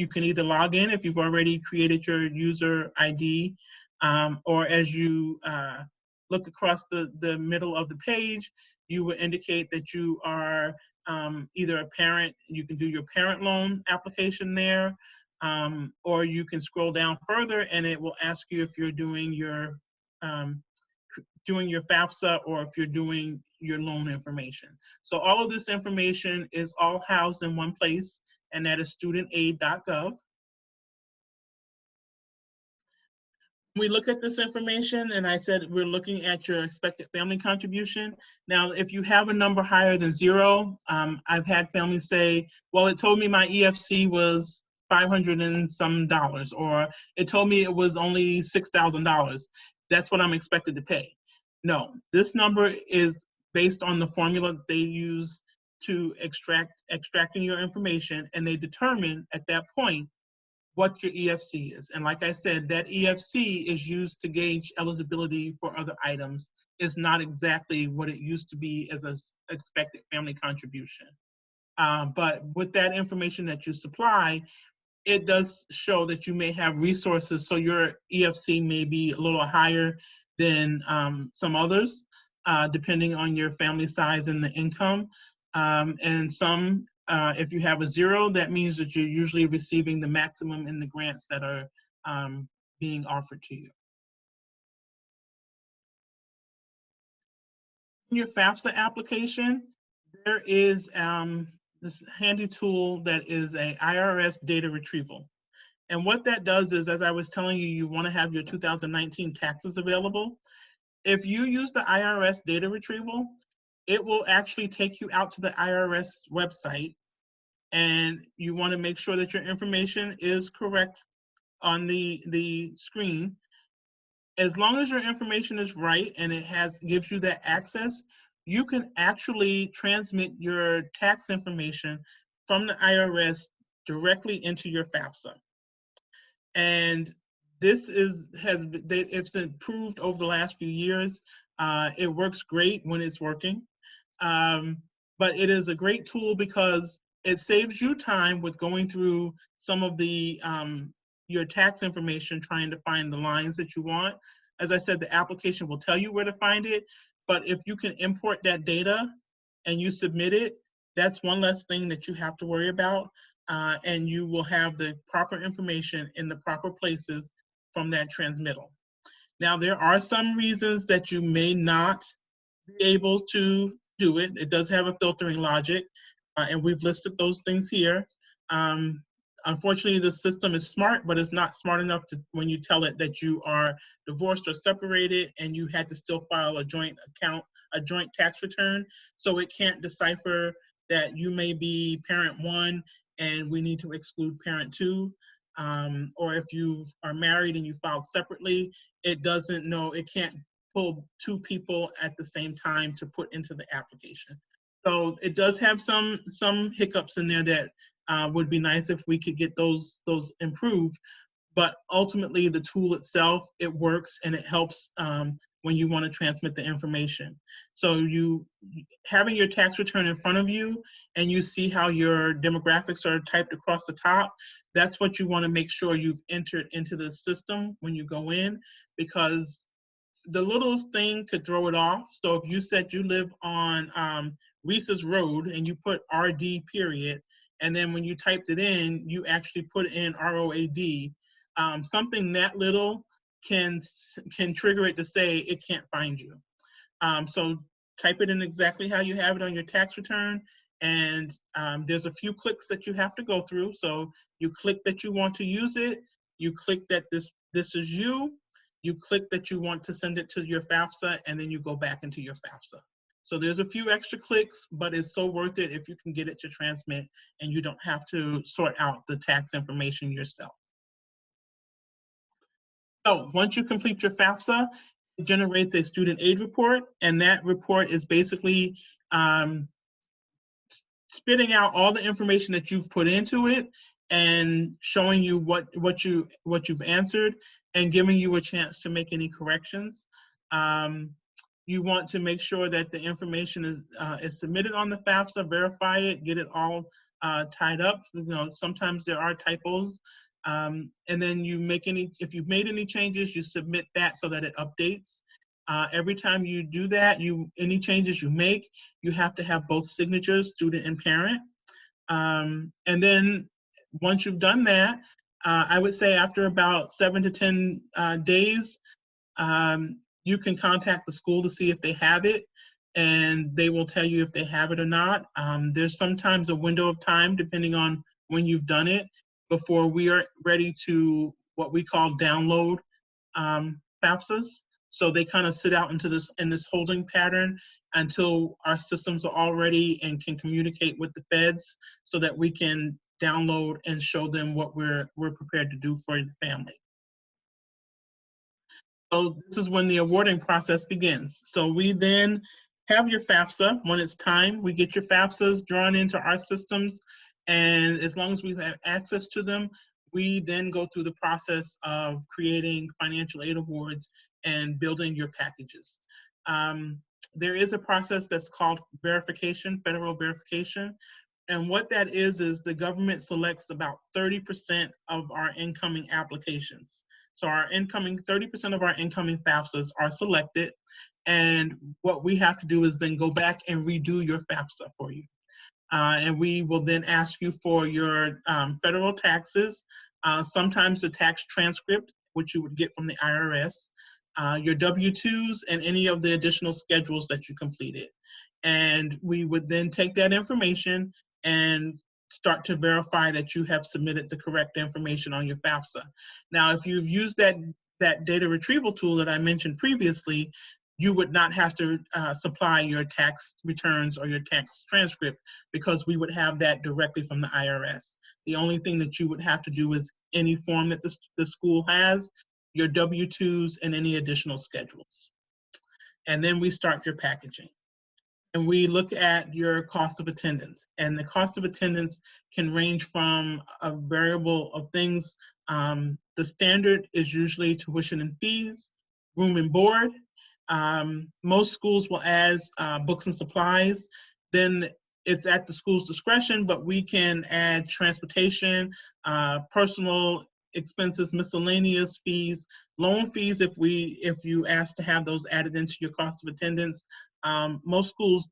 can either log in if you've already created your user ID, or as you look across the middle of the page, you would indicate that you are either a parent. You can do your parent loan application there, or you can scroll down further and it will ask you if you're doing your FAFSA or if you're doing your loan information. So all of this information is all housed in one place, and that is studentaid.gov. We look at this information, and I said we're looking at your expected family contribution. Now, if you have a number higher than 0, I've had families say, well, it told me my EFC was $500 and some dollars, or it told me it was only $6,000. That's what I'm expected to pay. No, this number is based on the formula they use to extracting your information, and they determine at that point what your EFC is. And like I said, that EFC is used to gauge eligibility for other items. It's not exactly what it used to be as an expected family contribution. But with that information that you supply, it does show that you may have resources, so your EFC may be a little higher than some others, depending on your family size and the income. And some, if you have a 0, that means that you're usually receiving the maximum in the grants that are being offered to you. In your FAFSA application, there is this handy tool that is a IRS Data Retrieval. And what that does is, as I was telling you, you want to have your 2019 taxes available. If you use the IRS Data Retrieval, it will actually take you out to the IRS website, and you want to make sure that your information is correct on the screen. As long as your information is right and it gives you that access, you can actually transmit your tax information from the IRS directly into your FAFSA. And this it's improved over the last few years. It works great when it's working, but it is a great tool because it saves you time with going through some of the your tax information, trying to find the lines that you want. As I said, the application will tell you where to find it, but if you can import that data and you submit it, that's one less thing that you have to worry about. And you will have the proper information in the proper places from that transmittal. Now, there are some reasons that you may not be able to do it. It does have a filtering logic, and we've listed those things here. Unfortunately, the system is smart, but it's not smart enough to when you tell it that you are divorced or separated and you had to still file a joint tax return. So it can't decipher that you may be parent one and we need to exclude parent two. Or if you are married and you filed separately, it doesn't know, it can't pull two people at the same time to put into the application. So it does have some hiccups in there that would be nice if we could get those improved. But ultimately, the tool itself, it works and it helps when you want to transmit the information. So you having your tax return in front of you and you see how your demographics are typed across the top, that's what you want to make sure you've entered into the system when you go in, because the littlest thing could throw it off. So if you said you live on Reese's Road and you put RD period, and then when you typed it in, you actually put in ROAD, something that little can trigger it to say it can't find you. So type it in exactly how you have it on your tax return, and there's a few clicks that you have to go through. So you click that you want to use it, you click that this is you click that you want to send it to your FAFSA, and then you go back into your FAFSA. So there's a few extra clicks, but it's so worth it if you can get it to transmit and you don't have to sort out the tax information yourself. So once you complete your FAFSA, it generates a student aid report, and that report is basically spitting out all the information that you've put into it and showing you what you've answered and giving you a chance to make any corrections. You want to make sure that the information is submitted on the FAFSA, verify it, get it all tied up. You know, sometimes there are typos. And then if you've made any changes, you submit that so that it updates. Every time you do that, any changes you make, you have to have both signatures, student and parent. And then once you've done that, I would say after about 7 to 10 days, you can contact the school to see if they have it, and they will tell you if they have it or not. There's sometimes a window of time, depending on when you've done it, before we are ready to what we call download FAFSAs. So they kind of sit out in this holding pattern until our systems are all ready and can communicate with the feds so that we can download and show them what we're prepared to do for the family. So this is when the awarding process begins. So we then have your FAFSA. When it's time, we get your FAFSAs drawn into our systems, and as long as we have access to them, we then go through the process of creating financial aid awards and building your packages. There is a process that's called verification, federal verification. And what that is the government selects about 30% of our incoming applications. So 30% of our incoming FAFSAs are selected. And what we have to do is then go back and redo your FAFSA for you. And we will then ask you for your federal taxes, sometimes the tax transcript, which you would get from the IRS, your W-2s, and any of the additional schedules that you completed. And we would then take that information and start to verify that you have submitted the correct information on your FAFSA. Now, if you've used that data retrieval tool that I mentioned previously, you would not have to supply your tax returns or your tax transcript, because we would have that directly from the IRS. The only thing that you would have to do is any form that the school has, your W-2s, and any additional schedules. And then we start your packaging. And we look at your cost of attendance. And the cost of attendance can range from a variable of things. The standard is usually tuition and fees, room and board. Most schools will add books and supplies. Then it's at the school's discretion, but we can add transportation, personal expenses, miscellaneous fees, loan fees if you ask to have those added into your cost of attendance. Most schools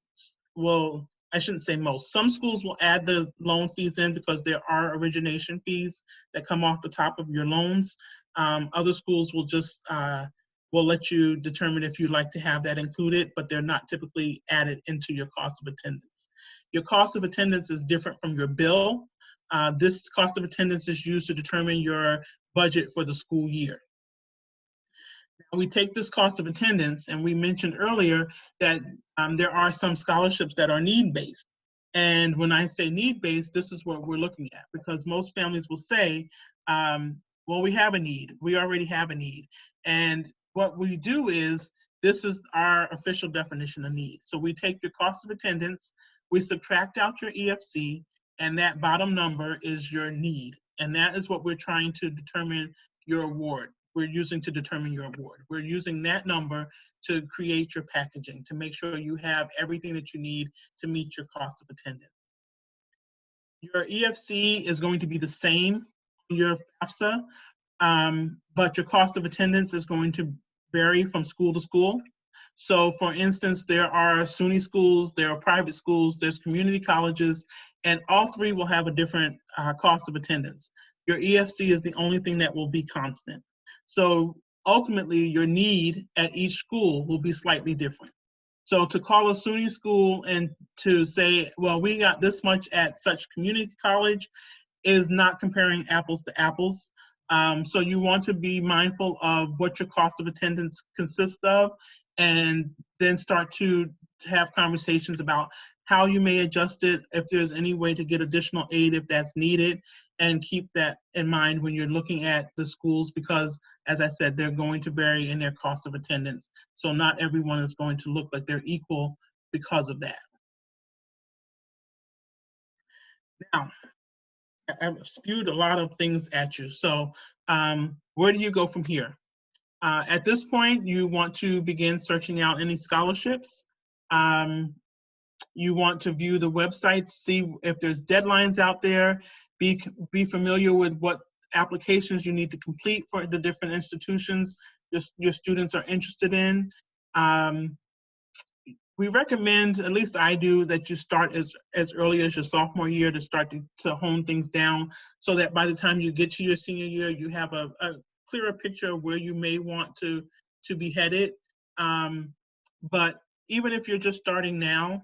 will, I shouldn't say most, some schools will add the loan fees in because there are origination fees that come off the top of your loans. Other schools will just will let you determine if you'd like to have that included, but they're not typically added into your cost of attendance. Your cost of attendance is different from your bill. This cost of attendance is used to determine your budget for the school year. Now, we take this cost of attendance, and we mentioned earlier that there are some scholarships that are need-based. And when I say need-based, this is what we're looking at, because most families will say, well, we have a need. We already have a need. And what we do is, this is our official definition of need. So we take your cost of attendance, we subtract out your EFC, and that bottom number is your need. And that is what we're trying to determine your award. We're using to determine your award. We're using that number to create your packaging, to make sure you have everything that you need to meet your cost of attendance. Your EFC is going to be the same on your FAFSA, but your cost of attendance is going to vary from school to school. So for instance, there are SUNY schools, there are private schools, there's community colleges, and all three will have a different cost of attendance. Your EFC is the only thing that will be constant. So ultimately, your need at each school will be slightly different. So to call a SUNY school and to say, well, we got this much at such community college, is not comparing apples to apples. So you want to be mindful of what your cost of attendance consists of, and then start to have conversations about how you may adjust it, if there's any way to get additional aid if that's needed, and keep that in mind when you're looking at the schools, because as I said, they're going to vary in their cost of attendance. So not everyone is going to look like they're equal because of that. Now, I've spewed a lot of things at you. So where do you go from here? At this point, you want to begin searching out any scholarships. You want to view the websites, see if there's deadlines out there, be familiar with what applications you need to complete for the different institutions your students are interested in. We recommend, at least I do, that you start as early as your sophomore year to start to hone things down, so that by the time you get to your senior year, you have a clearer picture of where you may want to be headed. But even if you're just starting now,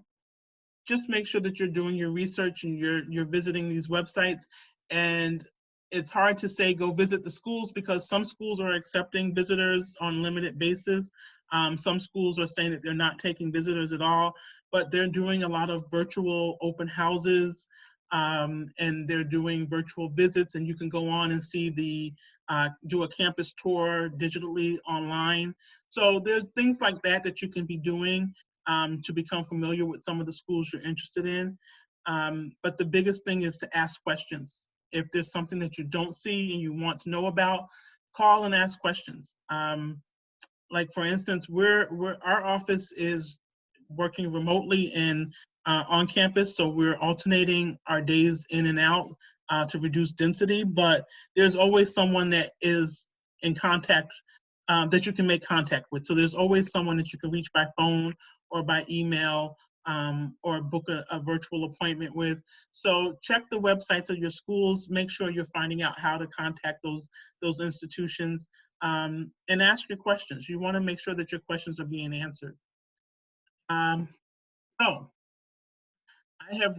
just make sure that you're doing your research and you're visiting these websites. And it's hard to say go visit the schools, because some schools are accepting visitors on limited basis. Some schools are saying that they're not taking visitors at all, but they're doing a lot of virtual open houses, and they're doing virtual visits, and you can go on and see do a campus tour digitally online. So there's things like that that you can be doing to become familiar with some of the schools you're interested in. But the biggest thing is to ask questions. If there's something that you don't see and you want to know about, call and ask questions. Like for instance, our office is working remotely and on campus, so we're alternating our days in and out to reduce density, but there's always someone that is in contact that you can make contact with. So there's always someone that you can reach by phone or by email, or book a virtual appointment with. So check the websites of your schools, make sure you're finding out how to contact those institutions, and ask your questions. You want to make sure that your questions are being answered. So I have,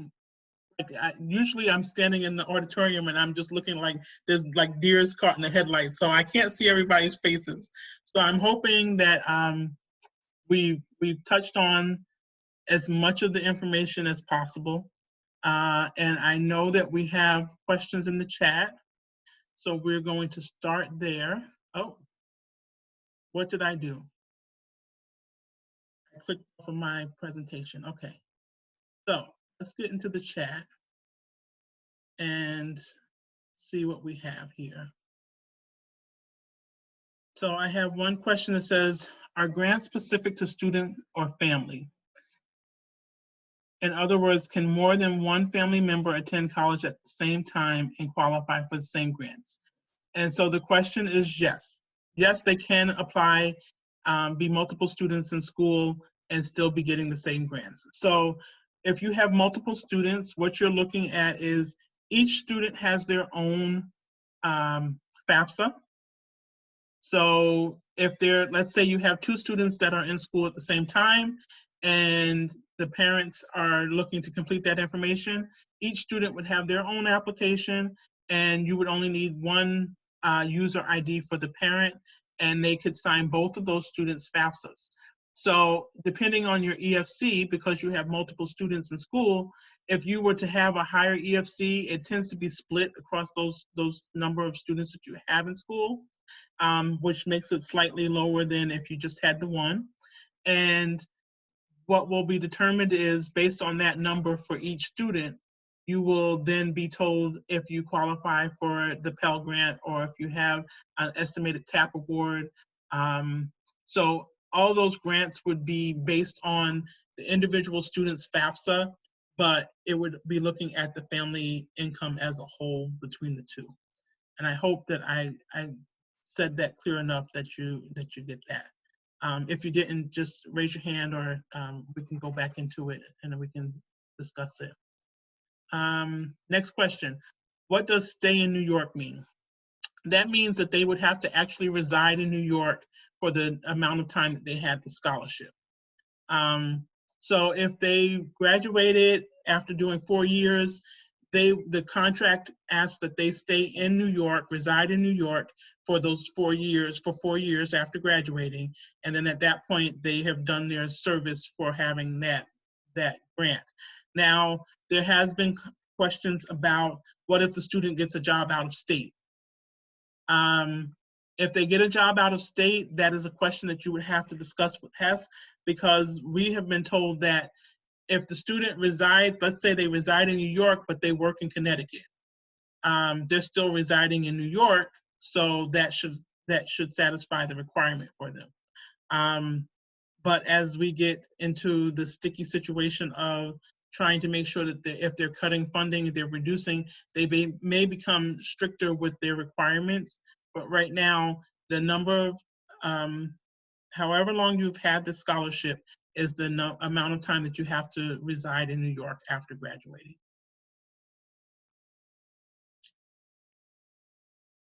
usually I'm standing in the auditorium and I'm just looking like there's like deers caught in the headlights, so I can't see everybody's faces. So I'm hoping that we've touched on as much of the information as possible. And I know that we have questions in the chat, so we're going to start there. Oh, what did I do? I clicked off of my presentation. Okay, so let's get into the chat and see what we have here. So I have one question that says, are grants specific to student or family? In other words, can more than one family member attend college at the same time and qualify for the same grants? And so the question is yes. Yes, they can apply, be multiple students in school and still be getting the same grants. So if you have multiple students, what you're looking at is each student has their own FAFSA. So if let's say you have two students that are in school at the same time and the parents are looking to complete that information, each student would have their own application, and you would only need one user ID for the parent, and they could sign both of those students' FAFSAs. So depending on your EFC, because you have multiple students in school, if you were to have a higher EFC, it tends to be split across those number of students that you have in school, which makes it slightly lower than if you just had the one. And what will be determined is based on that number for each student, you will then be told if you qualify for the Pell Grant or if you have an estimated TAP award. So all those grants would be based on the individual student's FAFSA, but it would be looking at the family income as a whole between the two. And I hope that I said that clear enough that you get that. If you didn't, just raise your hand, or we can go back into it and then we can discuss it. Next question. What does stay in New York mean? That means that they would have to actually reside in New York for the amount of time that they had the scholarship. So if they graduated after doing 4 years, the contract asks that they stay in New York, reside in New York for those 4 years, for 4 years after graduating. And then at that point, they have done their service for having that grant. Now, there has been questions about what if the student gets a job out of state? If they get a job out of state, that is a question that you would have to discuss with HES, because we have been told that if the student resides, let's say they reside in New York, but they work in Connecticut, they're still residing in New York, so that should satisfy the requirement for them. But as we get into the sticky situation of trying to make sure that if they're cutting funding, they're reducing, they may become stricter with their requirements. But right now, the number of, however long you've had the scholarship is the amount of time that you have to reside in New York after graduating.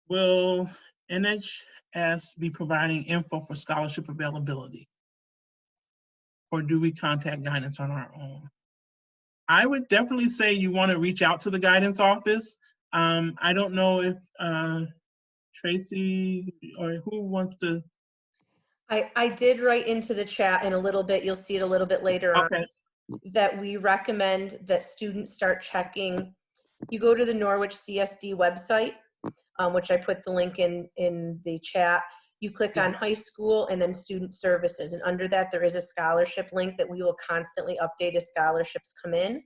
Will NHS be providing info for scholarship availability? Or do we contact guidance on our own? I would definitely say you want to reach out to the guidance office. I don't know if Tracy or who wants to. I did write into the chat in a little bit, you'll see it a little bit later on, Okay. that we recommend that students start checking. You go to the Norwich CSD website, which I put the link in the chat. You click on high school and then student services. And under that, there is a scholarship link that we will constantly update as scholarships come in.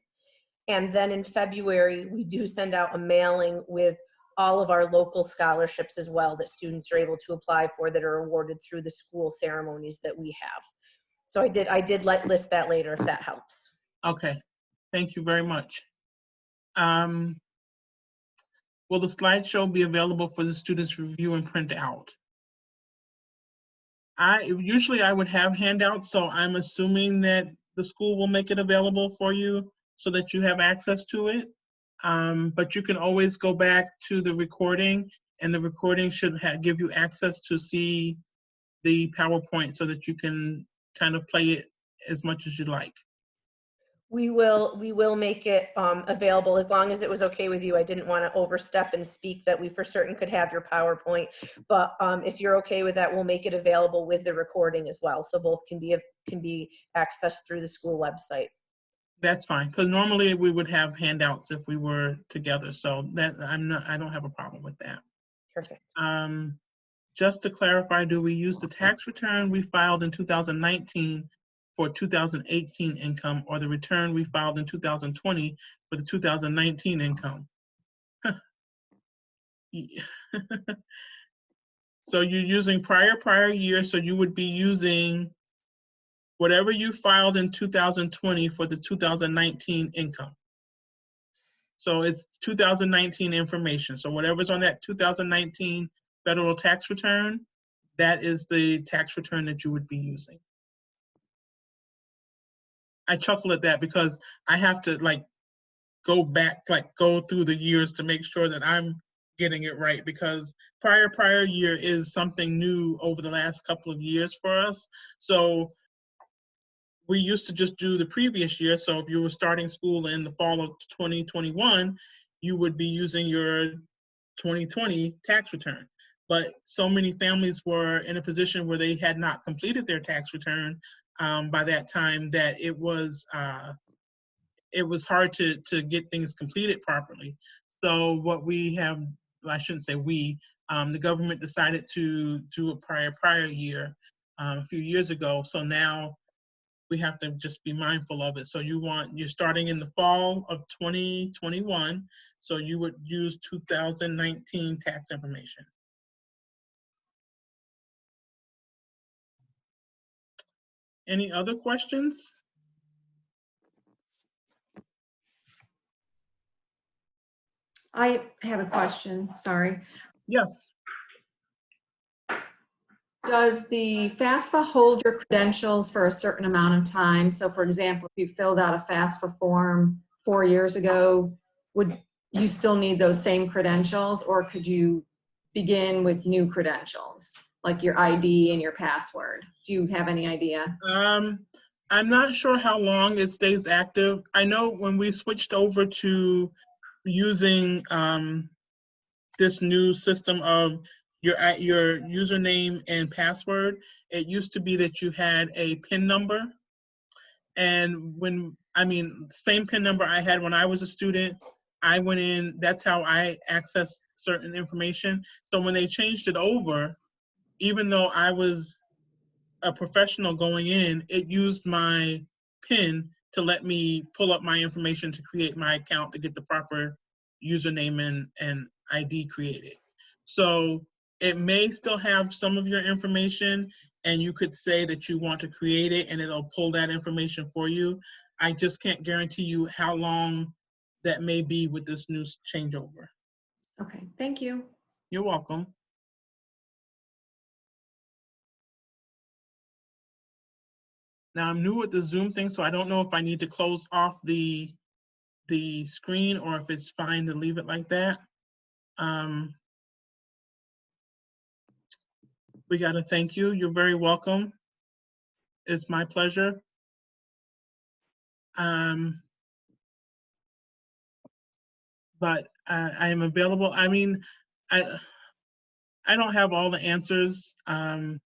And then in February, we do send out a mailing with all of our local scholarships as well that students are able to apply for that are awarded through the school ceremonies that we have. So I did list that later if that helps. Okay, thank you very much. Will the slideshow be available for the students to review and print out? Usually I would have handouts, so I'm assuming that the school will make it available for you so that you have access to it. But you can always go back to the recording, and the recording should give you access to see the PowerPoint so that you can kind of play it as much as you like. We will make it available as long as it was okay with you. I didn't want to overstep and speak that we for certain could have your PowerPoint, but if you're okay with that, we'll make it available with the recording as well, so both can be accessed through the school website. That's fine, because normally we would have handouts if we were together, so that I don't have a problem with that. Perfect. Just to clarify, do we use the tax return we filed in 2019 for 2018 income, or the return we filed in 2020 for the 2019 income? So you're using prior year, so you would be using whatever you filed in 2020 for the 2019 income. So it's 2019 information. So whatever's on that 2019 federal tax return, that is the tax return that you would be using. I chuckle at that because I have to go through the years to make sure that I'm getting it right, because prior year is something new over the last couple of years for us. So we used to just do the previous year. So if you were starting school in the fall of 2021, you would be using your 2020 tax return. But so many families were in a position where they had not completed their tax return by that time that it was hard to get things completed properly. So what we have, well, I shouldn't say we, the government decided to do a prior year a few years ago. So now we have to just be mindful of it. So you're starting in the fall of 2021, so you would use 2019 tax information. Any other questions? I have a question, sorry. Yes. Does the FAFSA hold your credentials for a certain amount of time? So for example, if you filled out a FAFSA form 4 years ago, would you still need those same credentials, or could you begin with new credentials, like your ID and your password? Do you have any idea? I'm not sure how long it stays active. I know when we switched over to using this new system of your username and password, it used to be that you had a PIN number. And same PIN number I had when I was a student, I went in, that's how I accessed certain information. So when they changed it over, even though I was a professional going in, it used my PIN to let me pull up my information to create my account to get the proper username and ID created. So it may still have some of your information, and you could say that you want to create it and it'll pull that information for you. I just can't guarantee you how long that may be with this new changeover. Okay, thank you. You're welcome. Now I'm new with the Zoom thing, so I don't know if I need to close off the screen or if it's fine to leave it like that. We got to thank you. You're very welcome. It's my pleasure. But I am available. I mean, I don't have all the answers, and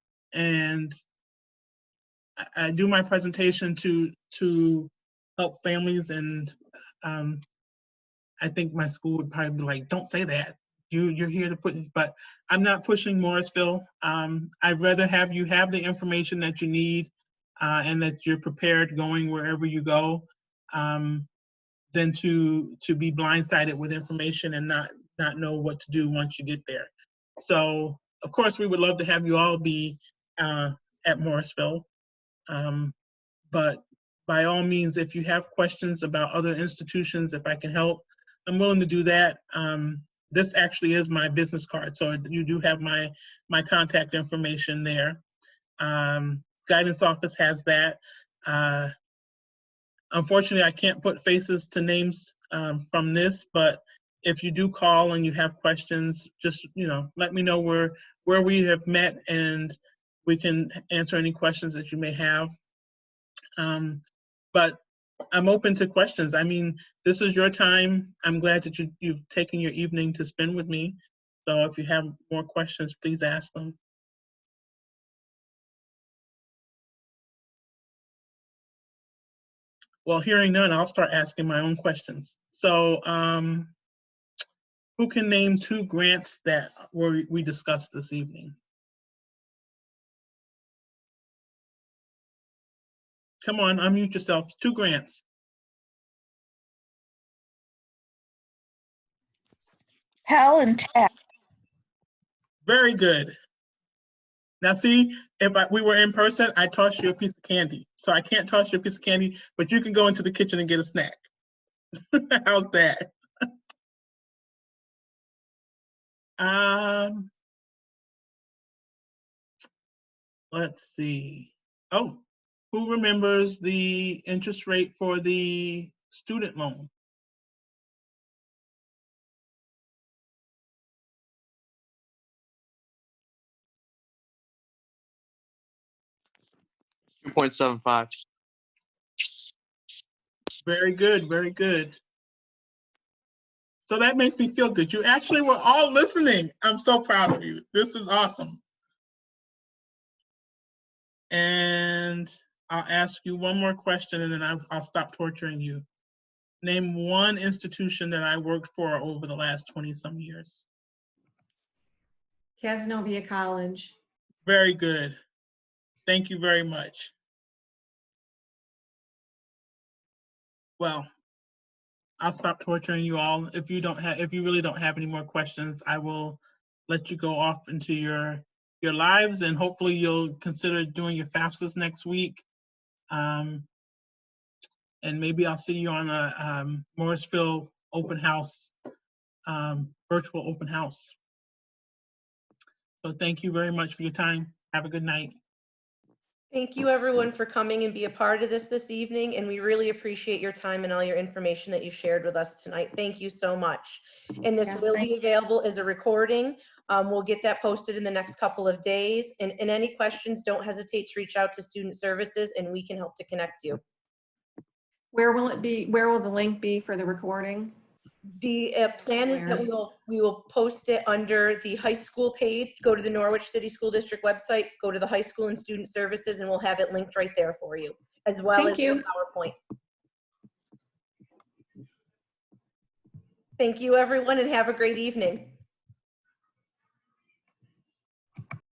I do my presentation to help families, and I think my school would probably be like, "Don't say that. You're here to put," but I'm not pushing Morrisville. I'd rather have you have the information that you need and that you're prepared going wherever you go, than to be blindsided with information and not know what to do once you get there. So, of course, we would love to have you all be at Morrisville. But by all means, if you have questions about other institutions, if I can help, I'm willing to do that. This actually is my business card, so you do have my contact information there. Guidance office has that. Unfortunately, I can't put faces to names from this, but if you do call and you have questions, just let me know where we have met, and we can answer any questions that you may have. But I'm open to questions. I mean, this is your time. I'm glad that you've taken your evening to spend with me. So if you have more questions, please ask them. Well, hearing none, I'll start asking my own questions. So who can name 2 grants that we discussed this evening? Come on, unmute yourself. 2 grants. PELL and TAP. Very good. Now see, if we were in person, I'd toss you a piece of candy. So I can't toss you a piece of candy, but you can go into the kitchen and get a snack. How's that? Let's see. Oh, who remembers the interest rate for the student loan? $2.75. Very good, very good. So that makes me feel good. You actually were all listening. I'm so proud of you. This is awesome. And I'll ask you one more question and then I'll stop torturing you. Name one institution that I worked for over the last 20 some years. Cazenovia College. Very good. Thank you very much. Well, I'll stop torturing you all. If you really don't have any more questions, I will let you go off into your lives, and hopefully you'll consider doing your FAFSAs next week. And maybe I'll see you on a Morrisville open house, virtual open house. So thank you very much for your time. Have a good night. Thank you, everyone, for coming and be a part of this evening, and we really appreciate your time and all your information that you shared with us tonight. Thank you so much. And this Yes, will thank be available as a recording. We'll get that posted in the next couple of days. And any questions, don't hesitate to reach out to Student Services, and we can help to connect you. Where will it be? Where will the link be for the recording? The plan is that we will post it under the high school page. Go to the Norwich City School District website, go to the high school and student services, and we'll have it linked right there for you, as well as the PowerPoint. Thank you, everyone, and have a great evening.